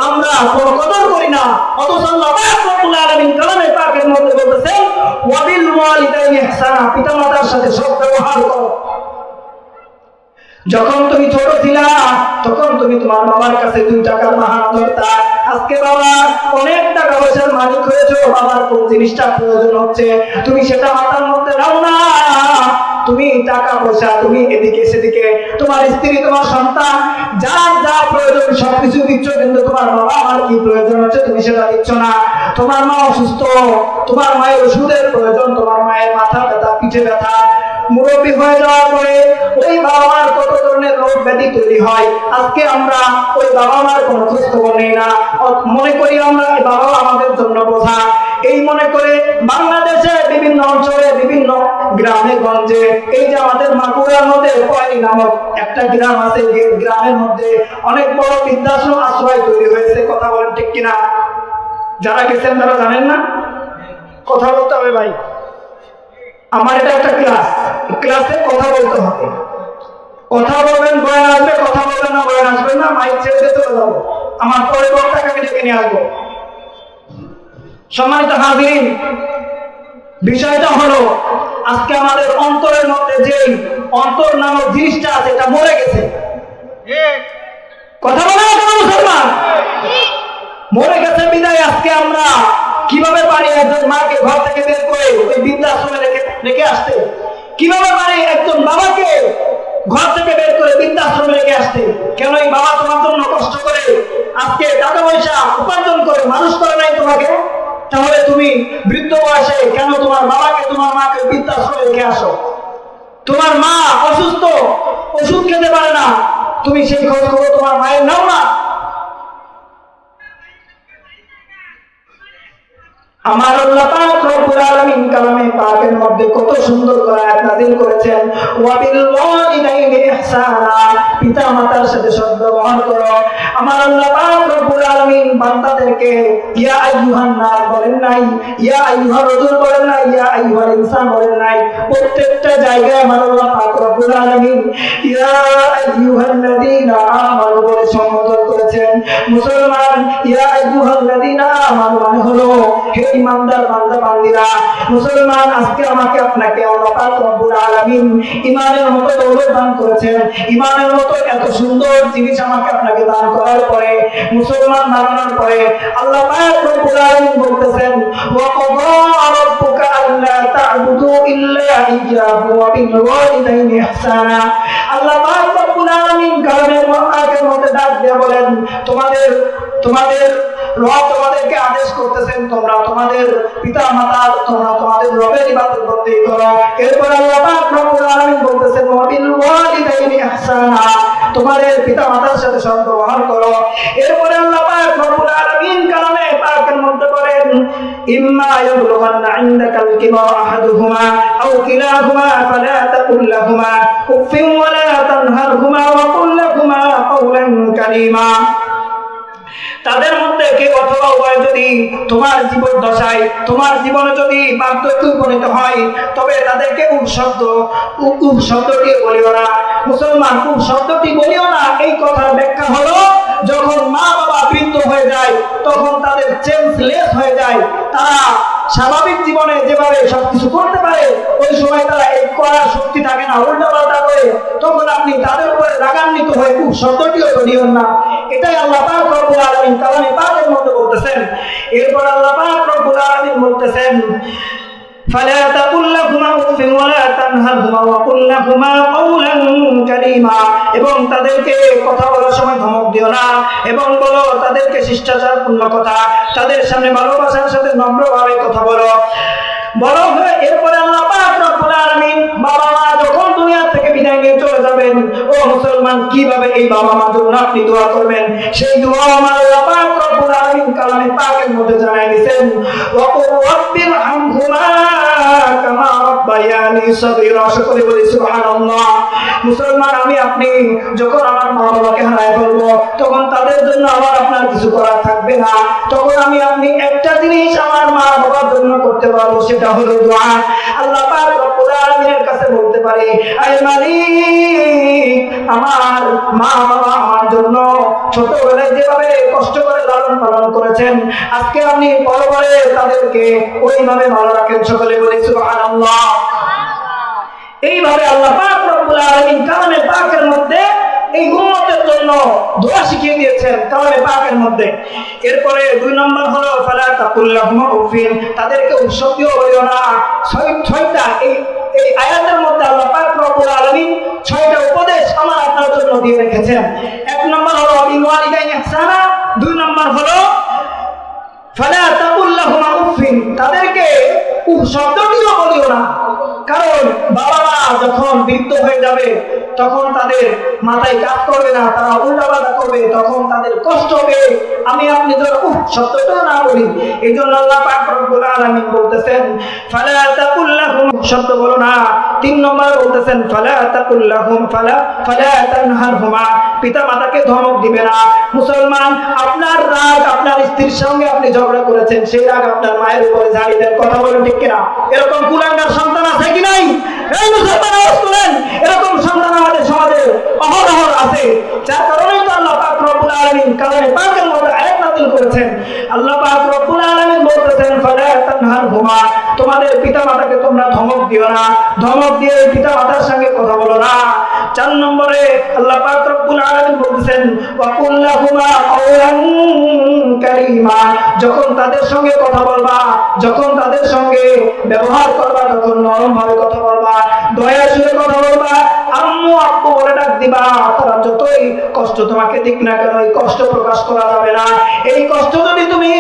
আমরা কোনো কদর করি না, অথচ আল্লাহ পাক রব্বুল আলামিন কালামে পাকের মধ্যে বলতেছেন ওয়াবিল ওয়ালিদাইনি ইহসানা, পিতামাতার সাথে সদ্ব্যবহার করো। যখন তুমি ছোট ছিলা, তখন তুমি তোমার বাবার কাছে 2 টাকার বাহানা ধরতা। আজকে বাবা অনেক টাকা পয়সার মালিক হয়েছো, বাবার কোন জিনিসটা প্রয়োজন হচ্ছে তুমি সেটা মাথার মধ্যে নাও না। তুমি টাকা পয়সা, তুমি এদিকে সেদিকে, তোমার স্ত্রী, তোমার সন্তান, যার যা প্রয়োজন সবকিছু দিচ্ছ, কিন্তু তোমার বাবা আমার কি প্রয়োজন হচ্ছে তুমি সেটা দিচ্ছ না। তোমার মা অসুস্থ, তোমার মায়ের ওষুধের প্রয়োজন, তোমার মায়ের মাথা ব্যথা, পিঠে ব্যথা, মুরব্বী হয়ে যাওয়ার পরে ওই বাবা মার কত ধরনের রোগ ব্যাধি তৈরি হয়। আজকে আমরা ওই বাবা মার কোনো খোঁজ খবর নেই না, মনে করি আমরা বাবা আমাদের জন্য বোঝা। এই মনে করে বাংলাদেশে বিভিন্ন অঞ্চলে, বিভিন্ন গ্রামে গঞ্জে, এই যে আমাদের মাগুরার মধ্যে পয়রি নামক একটা গ্রাম আছে, যে গ্রামের মধ্যে অনেক বড় বৃদ্ধাশ্রম আশ্রয় তৈরি হয়েছে। কথা বলেন ঠিক কিনা? যারা গেছেন তারা জানেন না? কথা বলতে হবে ভাই, আমার এটা একটা ক্লাস, ক্লাসে কথা বলতে হবে। কথা বলবেন, বয়ান আসবে, কথা বলবেন না, বয়ান আসবেন না, মাইক ছেড়ে দিয়ে চলে যাবো। আমার পরে বক্তাকে আমি ডেকে নিয়ে আসবো। সম্মানিত হাজিরিন, বিষয়টা হলো আজকে আমাদের অন্তরের মধ্যে যে অন্তর নামক জিনিসটা আছে এটা মরে গেছে। কথা বলে না মুসলমান? মরে গেছে বিদায় আজকে আমরা কিভাবে পারি একজন মাকে ঘর থেকে বের করে ওই বৃদ্ধাশ্রমে রেখে আসতে? কিভাবে পারি একজন বাবাকে ঘর থেকে বের করে বৃদ্ধাশ্রমে রেখে আসতে? কেন? এই বাবা তোমার জন্য কষ্ট করে আজকে টাকা পয়সা উপার্জন করে মানুষ করে নাই তোমাকে। তাহলে তুমি বৃদ্ধ বয়সে কেন তোমার বাবাকে, তোমার মাকে বৃদ্ধাশ্রমে রেখে আসো? তোমার মা অসুস্থ, ওষুধ খেতে পারে না, তুমি সেই খোঁজ খবর তোমার মায়ের নাও না? আমার আল্লাহ পাক রব্বুল আলামিন কালামে পাকের মধ্যে কত সুন্দর করে আয়াত নাযিল করেছেন, ওয়া বিল ওয়ালিদাইনি ইহসানা, পিতা-মাতার সাথে সদ্ব্যবহার করো। আমার আল্লাহ পাক রব্বুল আলামিন বান্দাদেরকে ইয়া আইয়ুহান নাস বলেন নাই, ইয়া আইয়ুহার রাসূল বলেন নাই, ইয়া আইয়ুহাল ইনসান বলেন নাই। প্রত্যেকটা জায়গায় আমার আল্লাহ পাক রব্বুল আলামিন ইয়া আইয়ুহাল্লাযীনা আমানু বলে সম্বোধন করেছেন। মুসলমান, ইয়া আইয়ুহাল্লাযীনা আমানু মানে হলো হে ইমানদার বান্দা বান্দীরা। মুসলমান, আজকে আমাকে আপনাকে আল্লাহ পাক রব্বুল আলামিন ঈমানের মতো দৌলত দান করেছেন। ঈমানের মতো এত সুন্দর জিনিস আমাকে আপনাকে দান করার পরে, মুসলমান বানানোর পরে আল্লাহ পাক রব্বুল আলামিন বলতেছেন, ওয়া ক্বাদা রাব্বুকা আল্লা তা'বুদু ইল্লা ইয়্যাহু ওয়া বিল ওয়ালিদাইনি ইহসানা। আল্লাহ পাক রব্বুল আলামিন কালামের মধ্যে ডাক দিয়ে বলেন, তোমাদের রব তোমাদেরকে আদেশ করতেছেন তোমরা তোমাদের পিতা-মাতার, তোমরা তোমাদের রবের ইবাদত করতে করো। এরপর আল্লাহ পাক রব্বুল আলামিন বলতেছেন, ওয়া বিল ওয়ালিদাইনি ইহসানা, তোমাদের পিতা-মাতার সাথে সদ্ব্যবহার করো। এরপর আল্লাহ পাক রব্বুল আলামিন কালামে পাকের মধ্যে বলেন, ইম্মা ইয়াবলুগান্না ইনদাকাল কিবারা আহাদুহুমা আও কিলাহুমা ফালা তাকুল লাহুমা উফফিন ওয়া লা তানহারহুমা ওয়া কুল লাহুমা কাওলান কারীমা। তাদের মধ্যে কেউ অথবা উভয় যদি তোমার জীবন দশায়, তোমার জীবনে যদি বার্ধক্যে উপনীত হয়, তবে তাদেরকে উপ শব্দটি বলিও না। মুসলমান, উপ শব্দটি বলিও না, এই কথার ব্যাখ্যা হলো যখন মা বাবা বৃদ্ধ হয়ে যায়, তখন তাদের চেঞ্জলেস হয়ে যায়, তারা স্বাভাবিক জীবনে যেভাবে সবকিছু করতে পারে ওই সময় তারা এই করার শক্তি থাকে না, উল্টাপাল্টা করে, তখন আপনি তাদের উপরে রাগান্বিত হয়ে খুব শব্দটিও বলিও না। এটাই আল্লাহ পাক রব্বুল আলামিন কালামে পাকের মধ্যে বলতেছেন। এরপর আল্লাহ পাক রব্বুল আলামিন বলতেছেন, ফালা তাকুল লাহুমা উফফিন ওয়া লা তানহারহুমা ওয়া কুল লাহুমা কাওলান কারীমা, এবং তাদেরকে কথা বলার সময় ধমক দিও না, এবং বলো তাদেরকে শিষ্টাচারপূর্ণ কথা, তাদের সামনে ভালোবাসার সাথে নম্রভাবে কথা বলো। বড় হয়ে এরপরে আল্লাহ পাক রব্বুল আলামিন বাবা মা যখন দুনিয়া থেকে বিদায় নিয়ে চলে যাবেন, ও মুসলমান, কিভাবে এই বাবা মা জন্য আপনি দোয়া করবেন, সেই দোয়া আমার আল্লাহ পাক রব্বুল আলামিন কালামে পাকের মধ্যে জানাই দিয়েছেন, ওয়া কুর রাব্বির হামহুমা কামা রাব্বায়ানি সগীরা। সকলে বলি সুবহানাল্লাহ। মুসলমান, আমি আপনি যখন আমার মা বাবাকে হারায় ফেলবো, তখন তাদের জন্য আমার আপনার কিছু করার থাকবে না। তখন আমি আপনি একটা জিনিস আমার মা বাবার জন্য করতে পারবো, সেটা হলো দোয়া। আল্লাহ পাক রব্বুল আলামিনের কাছে বলতে পারি, আয় মালিক, আমার মা বাবা আমার জন্য ছোটবেলায় যেভাবে কষ্ট করে লালন পালন করেছেন, আজকে আপনি পরপরে তাদেরকে ওইভাবে ভালো রাখেন। সকলে বলি সুবহানাল্লাহ। এইভাবে আল্লাহ পাক রব্বুল আলামিন কালামে পাকের মধ্যে এই উম্মতের জন্য দোয়া শিখিয়ে দিয়েছেন কালামে পাকের মধ্যে। এরপরে 2 নম্বর হলো ফালা তাকুল লাহুমা উফফিন, তাদেরকে উৎসব দিও বলিও না। 6টা এই আয়াতের মধ্যে আল্লাহ পাক রব্বুল আলামিন 6টা উপদেশ আমার আপনার জন্য দিয়ে রেখেছেন। 1 নম্বর হলো বিল ওয়ালিদাইনি ইহসানা, 2 নম্বর হলো ফালা তাকুল লাহুমা উফিন, তাদেরকে উফ শব্দটিও বলিও না। কারণ বাবা মা যখন বৃদ্ধ হয়ে যাবে তখন তাদের মাথায় কাজ করবে না, তারা উল্টাপাল্টা করবে, তখন তাদের কষ্ট হবে। আমি আপনি যেন উফ শব্দটা না বলি। এই জন্য আল্লাহ পাক রব্বুল আলামিন বলতেছেন ফালা তাকুল লাহুম, শব্দ বলো না। 3 নম্বর বলতেছেন ফালা তাকুল লাহুম ফালা তানহারহুমা, পিতা মাতাকে ধমক দিবে না। মুসলমান, আপনার রাগ আপনার স্ত্রীর সঙ্গে আপনি ঝগড়া করেছেন, সেই রাগ আপনার মায়ের উপরে ঝাড়ি দেন, কথা বলেন ঠিক কিনা? এরকম কুলাঙ্গার সন্তান আছে কি নাই? এই মুসলমান আওয়াজ তোলেন, এরকম সন্তান আমাদের সমাজে অহরহ আছে। যার কারণেই তো আল্লাহ পাক রব্বুল আলামিন কালামে পাকের মধ্যে আয়াত নাযিল করেছেন। আল্লাহ পাক রব্বুল আলামিন বলতেছেন ফালা তানহারহুমা, তোমাদের পিতামাতাকে তোমরা ধমক দিও না, ধমক দিয়ে পিতামাতার সঙ্গে কথা বলো না। 4 নম্বরে আল্লাহ পাক রব্বুল আলামিন বলতেছেন ওয়া কুল লাহুমা কাওলান কারীমা, যখন তাদের সঙ্গে কথা বলবা, যখন তাদের সঙ্গে ব্যবহার করবা, তখন নরম ভাবে কথা বলবা, দয়া সুরে কথা বলবা, আম্মু আব্বু বলে ডাক দিবা। তারা যতই কষ্ট তোমাকে দিক না কেন, এই কষ্ট প্রকাশ করা যাবে না। এই কষ্ট যদি তুমি,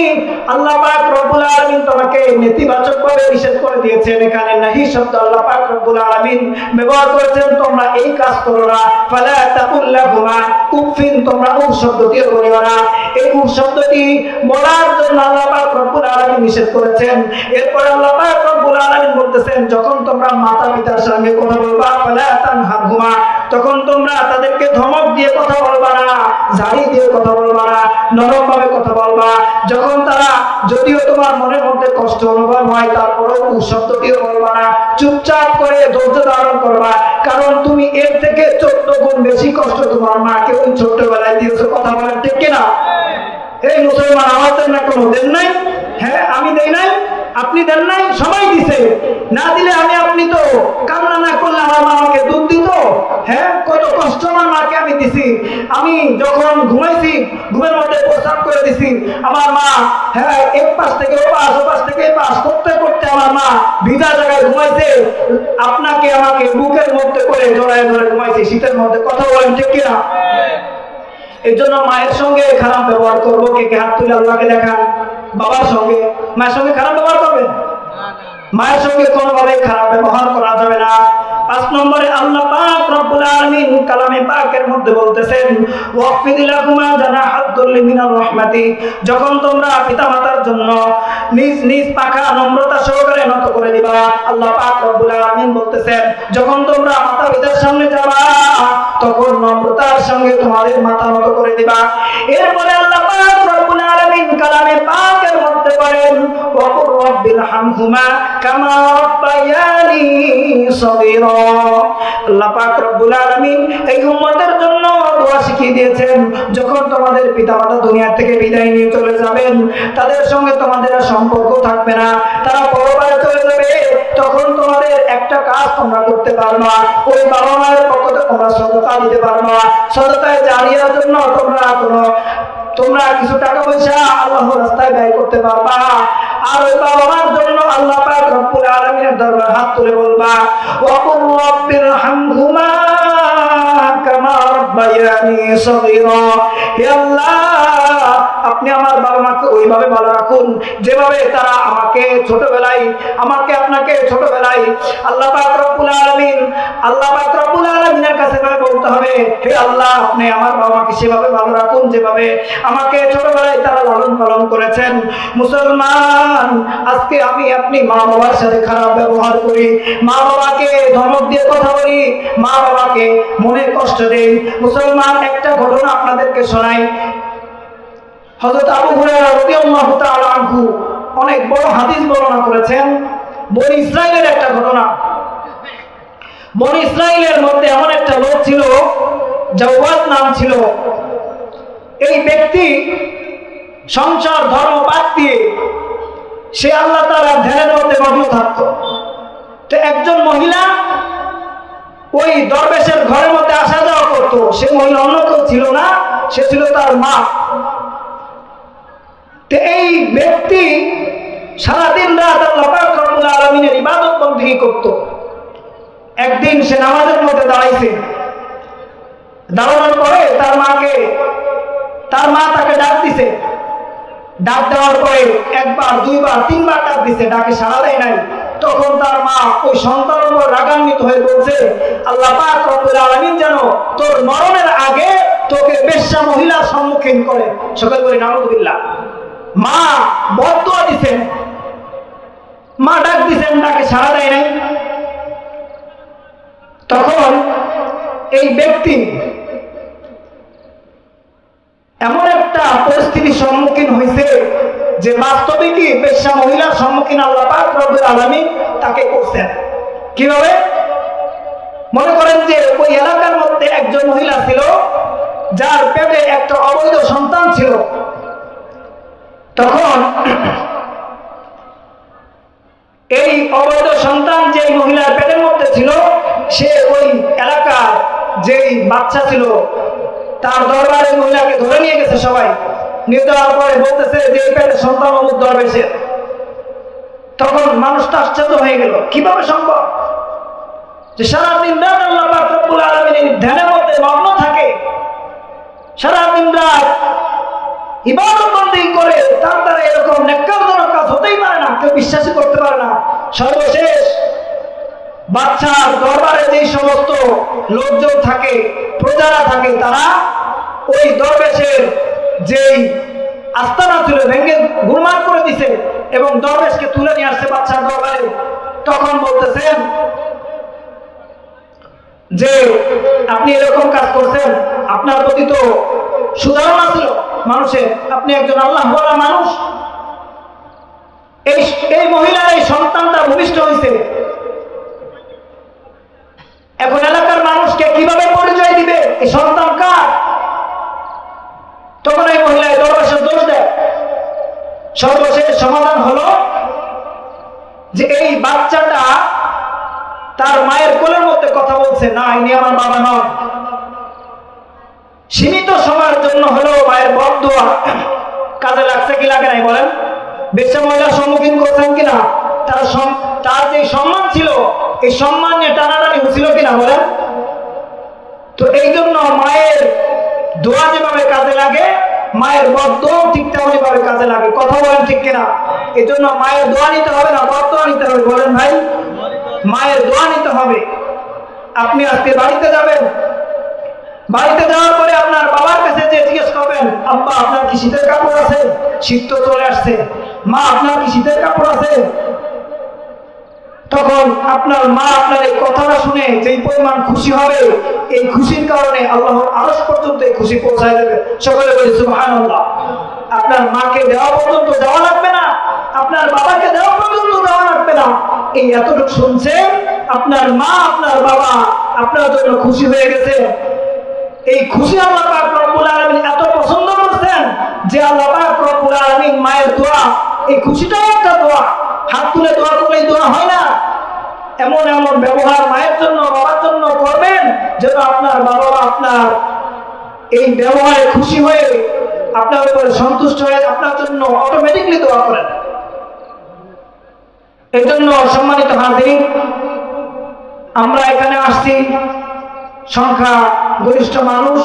আল্লাহ পাক রব্বুল আলামিন তোমাকে নেতিবাচক ভাবে নিষেধ করে দিয়েছেন, এখানে নাহি শব্দ আল্লাহ পাক রব্বুল আলামিন ব্যবহার করেছেন, তোমরা এই কাজ করো না। ফালা তাকুল লাহুমা উফিন, তোমরা উফ শব্দটি বলিও না। এই উফ শব্দটি বলার জন্য আল্লাহ পাক রব্বুল আলামিন নিষেধ করেছেন। এরপর আল্লাহ পাক রব্বুল আলামিন বলতেছেন যখন তোমরা মাতা পিতার সঙ্গে কথা বলবা ফালা তানহারহুমা, তখন তোমরা তাদেরকে ধমক দিয়ে কথা বলবা না, ঝাড়ি দিয়ে কথা বলবা না, নরম ভাবে কথা বলবা। যখন তারা, যদিও তোমার মনের মধ্যে কষ্ট অনুভব হয়, তারপরেও উফ শব্দটিও বলবা না, চুপচাপ করে ধৈর্য ধারণ করবা। কারণ তুমি এর থেকে 14 গুণ বেশি কষ্ট তোমার মাকে ওই ছোট্টবেলায় দিয়েছো, কথা বলেন ঠিক কিনা? এই মুসলমান আওয়াজ দেন না, কোনো দেন নাই? হ্যাঁ, আমি দেই নাই, আপনি দেন নাই, সবাই দিছে। না দিলে আমি আপনি তো কান্না না করলে আমার মা আমাকে দুধ দিত। হ্যাঁ, কত কষ্ট আমার মাকে আমি দিছি। আমি যখন ঘুমাইছি, ঘুমের মধ্যে প্রস্রাব করে দিছি, আমার মা, হ্যাঁ, এক পাশ থেকে ও পাশ, ও পাশ থেকে এই পাশ করতে করতে আমার মা ভিজা জায়গায় ঘুমাইছে, আপনাকে আমাকে বুকের মধ্যে করে জড়ায় ধরে ঘুমাইছে শীতের মধ্যে, কথা বলেন ঠিক কিনা? এই জন্য মায়ের সঙ্গে খারাপ ব্যবহার করবো, কে হাত তুলে আল্লাহকে দেখান। বাবার সঙ্গে, মায়ের সঙ্গে খারাপ ব্যবহার করবেন? মায়ের সঙ্গে কোনোভাবে খারাপ ব্যবহার করা যাবে না। 5 নম্বরে আল্লাহ পাক রব্বুল আলামিন কালামে পাকের মধ্যে বলতেছেন ওয়াকফিদ লাহুমা জানাহাদ দুল্লি মিনার রাহমাতি, যখন তোমরা পিতামাতার জন্য নিজ নিজ পাখা নম্রতা সহকারে নত করে দিবা। আল্লাহ পাক রব্বুল আলামিন বলতেছেন যখন তোমরা মাতা পিতার সামনে যাবা, তখন নম্রতার সঙ্গে তোমাদের মাথা নত করে দিবা। এরপরে আল্লাহ পাক রব্বুল আলামিন কালামে পাকের মধ্যে বলেন ওয়াকুর রাব্বির হামহুমা কামা রাব্বায়ানি সগীরা। আল্লাহ পাক রব্বুল আলামিন এই উম্মতের জন্য দোয়া শিখিয়ে দিয়েছেন, যখন তোমাদের পিতামাতা দুনিয়া থেকে বিদায় নিয়ে চলে যাবেন, তাদের সঙ্গে তোমাদের আর সম্পর্ক থাকবে না, তারা পরপারে চলে যাবে, তখন তোমাদের একটা কাজ তোমরা করতে পারবা, ওই বাবা মায়ের পক্ষ থেকে তোমরা সদকা দিতে পারবা। সদকায়ে জারিয়ার জন্য তোমরা কিছু টাকা পয়সা আল্লাহর রাস্তায় ব্যয় করতে পারবা। আর ওই বাবা মার জন্য আল্লাহ পাক রব্বুল আলামিনের দরবারে হাত তুলে বলবা ওয়াকুর রাব্বির হামহুমা কামা রাব্বায়ানি সগীরা। হে আল্লাহ, আপনি আমার বাবা মাকে ওইভাবে ভালো রাখুন যেভাবে তারা আমাকে ছোটবেলায়, আমাকে আপনাকে ছোটবেলায়। আল্লাহ পাক রব্বুল আলামিনের কাছে বলতে হবে হে আল্লাহ, আপনি আমার বাবা মাকে সেভাবে ভালো রাখুন যেভাবে আমাকে ছোটবেলায় তারা লালন পালন করেছেন। মুসলমান, আজকে আমি আপনি মা বাবার সাথে খারাপ ব্যবহার করি, মা বাবাকে ধমক দিয়ে কথা বলি, মা বাবাকে মনে কষ্ট দেই। মুসলমান, একটা ঘটনা আপনাদেরকে শোনাই। হযরত আবু হুরায়রা রাদিয়াল্লাহু তাআলা আনহু অনেক বড় হাদিস বর্ণনা করেছেন। বনি ইসরাইলের একটা ঘটনা। বনি ইসরাইলের মধ্যে এমন একটা লোক ছিল, জাওয়াদ নাম ছিল। এই ব্যক্তি সংসার ধর্ম বাদ দিয়ে সে আল্লাহ তাআলার ধ্যানের মধ্যে মগ্ন থাকত। তো একজন মহিলা ওই দরবেশের ঘরের মধ্যে আসা যাওয়া করতো। সে মহিলা অন্য কেউ ছিল না, সে ছিল তার মা। তো এই ব্যক্তি সারাদিন রাত আল্লাহ পাক রব্বুল আলামিনের ইবাদত বন্দেগী করত। একদিন সে নামাজের মধ্যে দাঁড়াইছে, দাঁড়ানোর পরে তার মা তাকে ডাক দিছে। ডাক দেওয়ার পরে একবার, দুইবার, তিনবার ডাক দিছে, ডাকে সাড়া দেয় নাই। তখন তার মা ওই সন্তানের উপর রাগান্বিত হয়ে বলছে, আল্লাহ পাক রব্বুল আলামিন যেন তোর মরণের আগে তোকে বেশ্যা মহিলার সম্মুখীন করে। সকল বলি নাউযুবিল্লাহ। মা বদদুয়া দিছেন, মা ডাক দিছেন, ডাকে সাড়া দেয় নাই। তখন এই ব্যক্তি এমন একটা পরিস্থিতির সম্মুখীন হয়েছে যে বাস্তবিকই বেশ্যা মহিলার সম্মুখীন আল্লাহ পাক রব্বুল আলামিন তাকে করছেন। কিভাবে? মনে করেন যে ওই এলাকার মধ্যে একজন মহিলা ছিল যার পেটে একটা অবৈধ সন্তান ছিল। তখন এই অবৈধ সন্তান যে মহিলার পেটের মধ্যে ছিল, সে ওই এলাকার যেই বাচ্চা ছিল তার দরবারে মহিলাকে ধরে নিয়ে গেছে। সবাই নিয়ে যাওয়ার পরে বলতেছে যে এই পেটের সন্তান অমুক দরবেশের। তখন মানুষটা আশ্চর্য হয়ে গেল, কিভাবে সম্ভব যে সারাদিন রাত আল্লাহ পাক রব্বুল আলামিনের ধ্যানের মধ্যে মগ্ন থাকে, সারাদিন রাত ইবাদত বন্দেগী করে, তার দ্বারা এরকম নেককারজনক কাজ হতেই পারে না, কেউ বিশ্বাসই করতে পারে না। সর্বশেষ বাচ্চার দরবারে যেই সমস্ত লোকজন থাকে, প্রজারা থাকে, তারা ওই দরবেশের যেই আস্তানা ছিল ভেঙে গুরমার করে দিছে এবং দরবেশকে তুলে নিয়ে আসছে বাচ্চার দরবারে। তখন বলতেছেন যে আপনি এরকম কাজ করছেন, আপনার প্রতি তো সুধারণা ছিল মানুষের, আপনি একজন আল্লাহ বলা মানুষ। এই মহিলার এই সন্তানটা ভূমিষ্ঠ হয়েছে, এখন এলাকার মানুষকে কিভাবে পরিচয় দিবে এই সন্তান কার? তখন এই মহিলা দরবেশের দোষ দেয়। সর্বশেষ সমাধান হলো যে এই বাচ্চাটা তার মায়ের কোলের মধ্যে কথা বলছে, না ইনি আমার বাবা নন। সীমিত সময়ের জন্য হলেও মায়ের বদদুয়া কাজে লাগছে কি লাগে নাই বলেন? বেশ্যা মহিলার সম্মুখীন করছেন কিনা? তার যে সম্মান ছিল, এই সম্মান নিয়ে টানাটানি হচ্ছিল কিনা বলেন? তো এই জন্য মায়ের দোয়া যেভাবে কাজে লাগে, মায়ের বদদুয়া ঠিক তেমনি ভাবে কাজে লাগে। কথা বলেন ঠিক কিনা? এই জন্য মায়ের দোয়া নিতে হবে না, বদদুয়া নিতে হবে। বলেন ভাই, মায়ের দোয়া নিতে হবে। আপনি আজকে বাড়িতে যাবেন, বাড়িতে যাওয়ার পরে আপনার বাবার কাছে যে জিজ্ঞেস করবেন, আব্বা আপনার কি শীতের কাপড় আছে? শীত তো চলে আসছে। মা আপনার কি শীতের কাপড় আছে? তখন আপনার মা আপনার এই কথাটা শুনে যেই পরিমাণ খুশি হবে, এই খুশির কারণে আল্লাহর আরশ পর্যন্ত এই খুশি পৌঁছায় দেবে। সকলে বলি সুবহানাল্লাহ। আপনার মাকে দেওয়া পর্যন্ত যাওয়া লাগবে না, আপনার বাবাকে দেওয়া পর্যন্ত যাওয়া লাগবে না। এই এতটুকু শুনছে আপনার মা, আপনার বাবা আপনার জন্য খুশি হয়ে গেছে। এই খুশি আল্লাহ পাক রব্বুল আলামিন এত পছন্দ করছেন যে আল্লাহ পাক রব্বুল আলামিন মায়ের দোয়া, এই খুশিটাও একটা দোয়া। হাত তুলে দোয়া করলেই দোয়া হয় না। এমন এমন ব্যবহার মায়ের জন্য, বাবার জন্য করবেন যেন আপনার বাবা আপনার এই ব্যবহারে খুশি হয়ে আপনার উপরে সন্তুষ্ট হয়ে আপনার জন্য অটোমেটিকলি দোয়া করেন। এই জন্য সম্মানিত হাজিরিন, আমরা এখানে আসছি সংখ্যা গরিষ্ঠ মানুষ।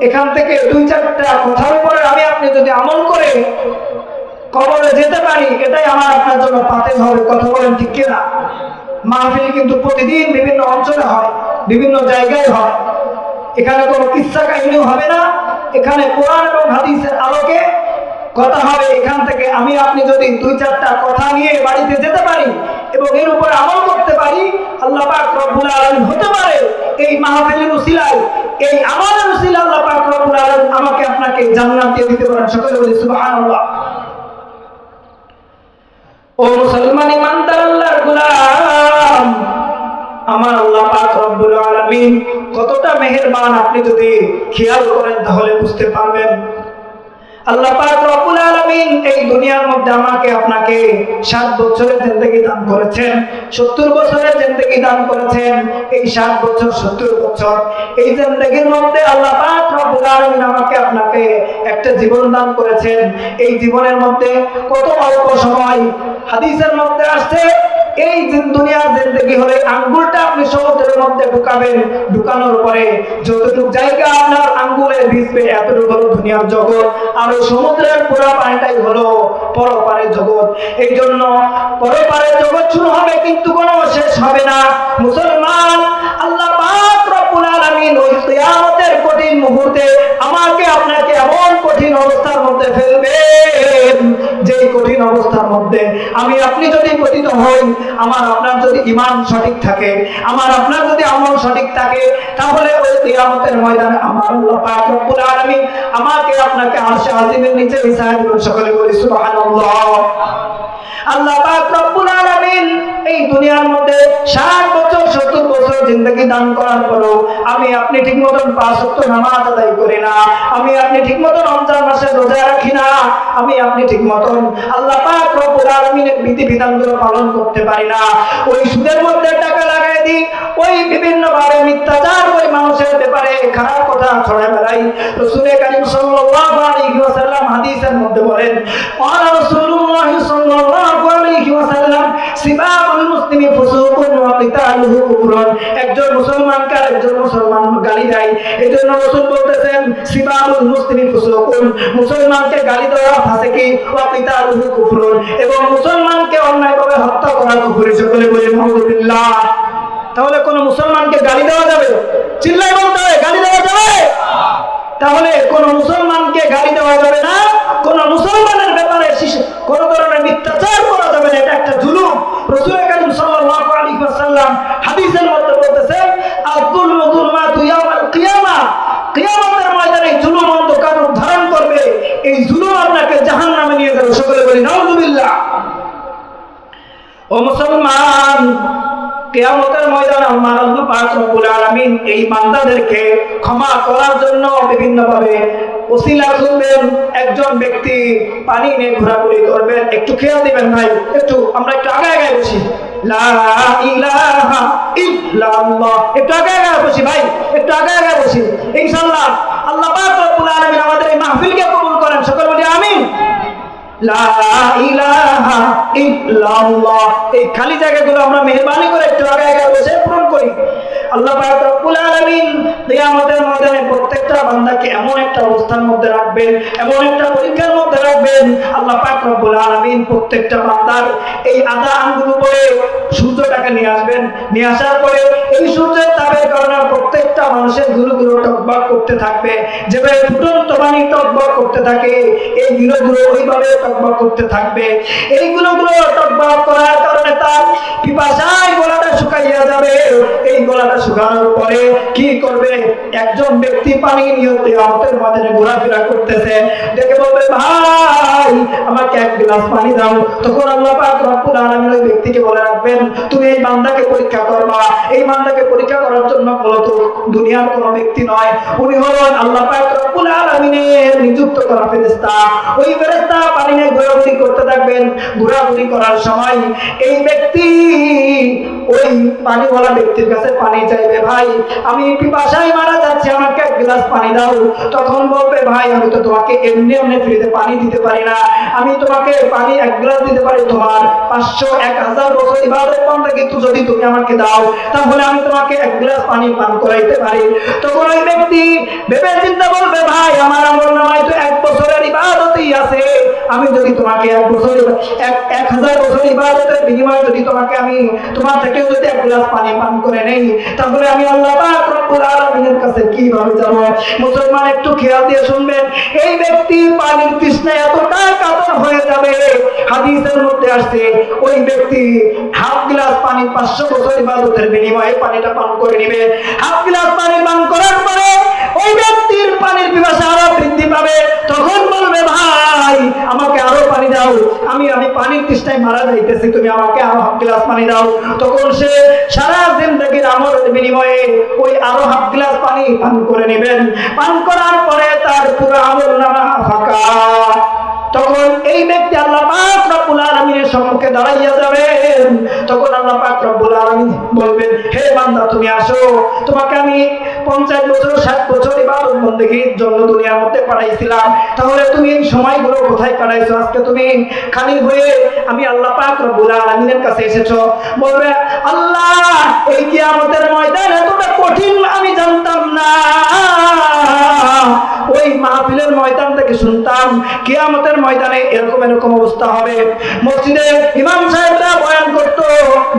এখান থেকে দুই চারটা কথার উপরে আমি আপনি যদি আমল করে কবরে যেতে পারি, এটাই আমার আপনার জন্য পাতেল হবে। কথা বলেন ঠিক কিনা? মাহফিল কিন্তু প্রতিদিন বিভিন্ন অঞ্চলে হয়, বিভিন্ন জায়গায় হয়। এখানে কোনো কিচ্ছা কাহিনীও হবে না, এখানে কোরআন এবং হাদিসের আলোকে কথা হবে। এখান থেকে আমি আপনি যদি দুই চারটা কথা নিয়ে বাড়িতে যেতে পারি এবং এর উপরে আমল করতে পারি, আল্লাহ পাক রব্বুল আলামিন হতে পারে এই মাহফিলের উসিলায়, এই আমলের উসিলায় আল্লাহ পাক রব্বুল আলামিন আমাকে আপনাকে জান্নাত দিয়ে দিতে পারেন। সকলে বলি সুবহানাল্লাহ। ও মুসলমান ইমানদার আল্লাহর গোলাম, আমার আল্লাহ পাক রব্বুল আলামিন কতটা মেহেরবান আপনি যদি খেয়াল করেন তাহলে বুঝতে পারবেন। আল্লাহ পাক রব্বুল আলামিন এই দুনিয়ার মধ্যে আমাকে আপনাকে 7 বছরের জিন্দেগি দান করেছেন, 70 বছরের জিন্দেগি দান করেছেন। এই 7 বছর 70 বছর এই জিন্দেগির মধ্যে আল্লাহ পাক রব্বুল আলামিন আমাকে আপনাকে একটা জীবন দান করেছেন। এই জীবনের মধ্যে কত অল্প সময়, হাদিসের মধ্যে আসছে এই দুনিয়ার জিন্দেগি হলে আঙ্গুলটা আপনি সমুদ্রের মধ্যে ঢুকাবেন, ঢুকানোর পরে যতটুকু জায়গা আপনার আঙ্গুলে ভিজবে এতটুকু হলো দুনিয়ার জগৎ, আর ওই সমুদ্রের পুরো পানিটাই হলো পরপারের জগৎ। এই জন্য পরপারের জগৎ শুরু হবে কিন্তু কোনো শেষ হবে না। মুসলমান, আল্লাহ পাক রব্বুল আলামিন ওই কিয়ামতের কঠিন মুহূর্তে আমাকে আপনাকে এমন কঠিন অবস্থার মধ্যে ফেলবেন, যে কঠিন অবস্থার মধ্যে আমি আপনি যদি পতিত হই, আমার আপনার যদি ঈমান সঠিক থাকে, আমার আপনার যদি আমল সঠিক থাকে, তাহলে ওই কিয়ামতের ময়দানে আমার আল্লাহ পাক রব্বুল আলামিন আমাকে আপনাকে আরশে আজিমের নিচে বিছায় দিবেন। সকলে বলি সুবহানাল্লাহ। আল্লাহ পাক রব্বুল আলামিন এই দুনিয়ার মধ্যে 60 বছর 70 বছর জিন্দেগি দান করার পরও আমি আপনি ঠিক মতন 5 ওয়াক্ত নামাজ আদায় করি না, আমি আপনি ঠিক মতন রমজান মাসে রোজা রাখি না, আমি আপনি ঠিক মতন আল্লাহ পাক রব্বুল আলামিনের বিধি বিধানগুলো পালন করতে পারি না। ওই সুদের মধ্যে টাকা লাগাই দিই, ওই বিভিন্ন ভাবে মিথ্যাচার করে মানুষের ব্যাপারে খারাপ কথা ছড়ায় বেড়াই। রাসূল কারীম সাল্লাল্লাহু আলাইহি ওয়াসাল্লাম হাদিসের মধ্যে বলেন, ক্বালা রাসূলুল্লাহ সাল্লাল্লাহু আলাইহি ওয়াসাল্লাম সিবাবুল মুসলিমি ফুসুকুন ওয়া কিতালুহু কুফরুন। একজন মুসলমানকে আরেকজন মুসলমান গালি দেয়, এজন্য রাসূল বলতেছেন সিবাবুল মুসলিমি ফুসুকুন, মুসলমানকে গালি দেওয়া ফাসিকি, ওয়া কিতালুহু কুফরুন, এবং মুসলমানকে অন্যায়ভাবে হত্যা করা কুফর। সকলে বলি আলহামদুলিল্লাহ। তাহলে কোন মুসলমানকে গালি দেওয়া যাবে? চিল্লায় বলতে হবে, গালি দেওয়া যাবে? তাহলে কোন মুসলমানকে গালি দেওয়া যাবে না, কোন মুসলমানের ব্যাপারে কোন ধরনের মিথ্যাচার করা যাবে না, এটা একটা জুলুম। রাসূল কারীম সাল্লাল্লাহু আলাইহি ওয়াসাল্লাম হাদিসের মধ্যে বলতেছেন, আয-যুলমু যুলমাতু ইয়াউমাল কিয়ামাহ, কিয়ামতের ময়দানে জুলুম অন্ধকার ধারণ করবে, এই জুলুম আপনাকে জাহান্নামে নিয়ে যাবে। সকলে বলি নাউযুবিল্লাহ। ও মুসলমান, কিয়ামতের ময়দানে আল্লাহ পাক রব্বুল আলামিন এই বান্দাদেরকে ক্ষমা করার জন্য বিভিন্ন ভাবে ওসিলা খুঁজবেন। একজন ব্যক্তি পানি নিয়ে ঘোরাঘুরি করবেন, একটু খেয়াল দিবেন ভাই, আমরা একটু আগে আগে বসি, লা ইলাহা ইল্লাল্লাহ, একটু আগে আগে বসি ভাই, একটু আগে আগে বসি। ইনশাআল্লাহ আল্লাহ পাক রব্বুল আলামিন আমাদের এই মাহফিলকে কবুল করেন। সকলে বলি আমিন। লা ইলাহা ইল্লাল্লাহ। এই খালি জায়গাগুলো আমরা মেহেরবানি করে একটু আগে আগে বসে পূরণ করি। আল্লাহ পাক রব্বুল আলামিন কিয়ামতের ময়দানে প্রত্যেকটা বান্দাকে এমন একটা অবস্থার মধ্যে রাখবেন, এমন একটা পরীক্ষার মধ্যে রাখবেন, আল্লাহ পাক রব্বুল আলামিন প্রত্যেকটা বান্দার এই আধা আঙ্গুল উপরে সূর্যটাকে নিয়ে আসবেন। নিয়ে আসার পরে এই সূর্যের তাপের কারণে প্রত্যেকটা মানুষের গুলো টকবক করতে থাকবে, যেভাবে ফুটন্ত পানি টকবক করতে থাকে, এই গুলো ওইভাবে টকবক করতে থাকবে। এই গুলো টকবক করার কারণে তার পিপাসায় গলাটা শুকাইয়া যাবে। এই গলাটা শুকানোর পরে কি করবে? একজন ব্যক্তি পানি নিয়ে কিয়ামতের ময়দানে ঘোরাফেরা করতেছে, দেখে বলবে, ভাই আমাকে এক গ্লাস পানি দাও। তখন আল্লাহ পাক রব্বুল আলামিন ওই ব্যক্তিকে বলে রাখবেন, তুমি এই বান্দাকে পরীক্ষা করবা। এই বান্দাকে পরীক্ষা করার জন্য মূলত দুনিয়ার কোনো ব্যক্তি নয়, উনি হলেন আল্লাহ পাক রব্বুল আলামিনের নিযুক্ত করা ফেরেশতা। ওই ফেরেশতা পানি নিয়ে ঘোরাঘুরি করতে থাকবেন। ঘোরাঘুরি করার সময় এই ব্যক্তি ওই পানিওয়ালা ব্যক্তির কাছে পানি চাইবে, ভাই আমি পিপাসায় মারা যাচ্ছি, আমাকে এক গ্লাস পানি দাও। তখন বলবে, ভাই আমি তো তোমাকে এমনি এমনি ফ্রিতে পানি দিতে পারি না, আমি তোমাকে পানি এক গ্লাস দিতে পারি তোমার 500 1000 বছর ইবাদত বন্দেগী, কিন্তু যদি তুমি আমাকে দাও তাহলে আমি তোমাকে এক গ্লাস পানি পান করাইতে পারি। তখন ওই ব্যক্তি ভেবে চিন্তা বলবে, ভাই আমার আমলনামায় তো 1 বছরের ইবাদতই আছে, আমি যদি তোমাকে 1 বছর 1000 বছর ইবাদতের বিনিময়ে যদি তোমাকে আমি তোমার থেকেও যদি এক গ্লাস পানি পান করে নেই, তাহলে আমি আল্লাহ পাক রব্বুল আলামিনের কাছে কিভাবে যাব? মুসলমান একটু খেয়াল দিয়ে শুনবেন, এই ব্যক্তি পানির তৃষ্ণায় এতটা কাতর হয়ে যাবে, হাদিসের মধ্যে আসছে ওই ব্যক্তি হাফ গ্লাস পানি 500 বছর ইবাদতের বিনিময়ে পানিটা পান করে নেবে। হাফ গ্লাস পানি পান করার পরে ওই ব্যক্তির পানির পিপাসা আরো বৃদ্ধি পাবে। তখন বলবে, ভাই আমাকে আরো পানি দাও, আমি পানির তৃষ্ণায় মারা যাইতেছি, তুমি আমাকে আরো হাফ গ্লাস পানি দাও। তখন সে সারা জিন্দেগির আমলের বিনিময়ে ওই আরো হাফ গ্লাস পানি পান করে নেবেন। পান করার পরে তার পুরো আমলনামা ফাঁকা। তখন এই ব্যক্তি আল্লাহ পাক রব্বুল আলামিনের সম্মুখে দাঁড়াইয়া যাবেন। তখন আল্লাহ পাক রব্বুল আলামিন বলবেন, হে বান্দা তুমি আসো, তোমাকে আমি 50 বছর 60 বছর ইবাদত বন্দেগীর জন্য দুনিয়ার মধ্যে পাঠাইছিলাম, তাহলে তুমি এই সময়গুলো কোথায় কাটাইছো? আজকে তুমি খালি হয়ে আমি আল্লাহ পাক রব্বুল আলামিনের কাছে এসেছো। বলবে, আল্লাহ এই কিয়ামতের ময়দান এতটা কঠিন আমি জানতাম না। ওই মাহফিলের ময়দান থেকে শুনতাম কিয়ামতের ময়দানে এরকম এরকম অবস্থা হবে। মসজিদে ইমাম সাহেবরা বয়ান করতো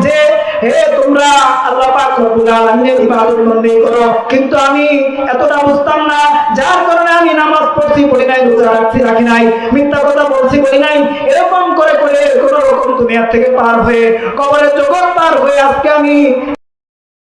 যে হে তোমরা আল্লাহ পাক রব্বুল আলামিনের ইবাদত বন্দেগী করো, কিন্তু আমি এতটা বুঝতাম না, যার কারণে আমি নামাজ পড়ছি পড়ি নাই, রোজা রাখছি রাখি নাই, মিথ্যা কথা বলছি বলি নাই। এরকম করে করে কোন রকম দুনিয়া থেকে পার হয়ে কবরের জগৎ পার হয়ে আজকে আমি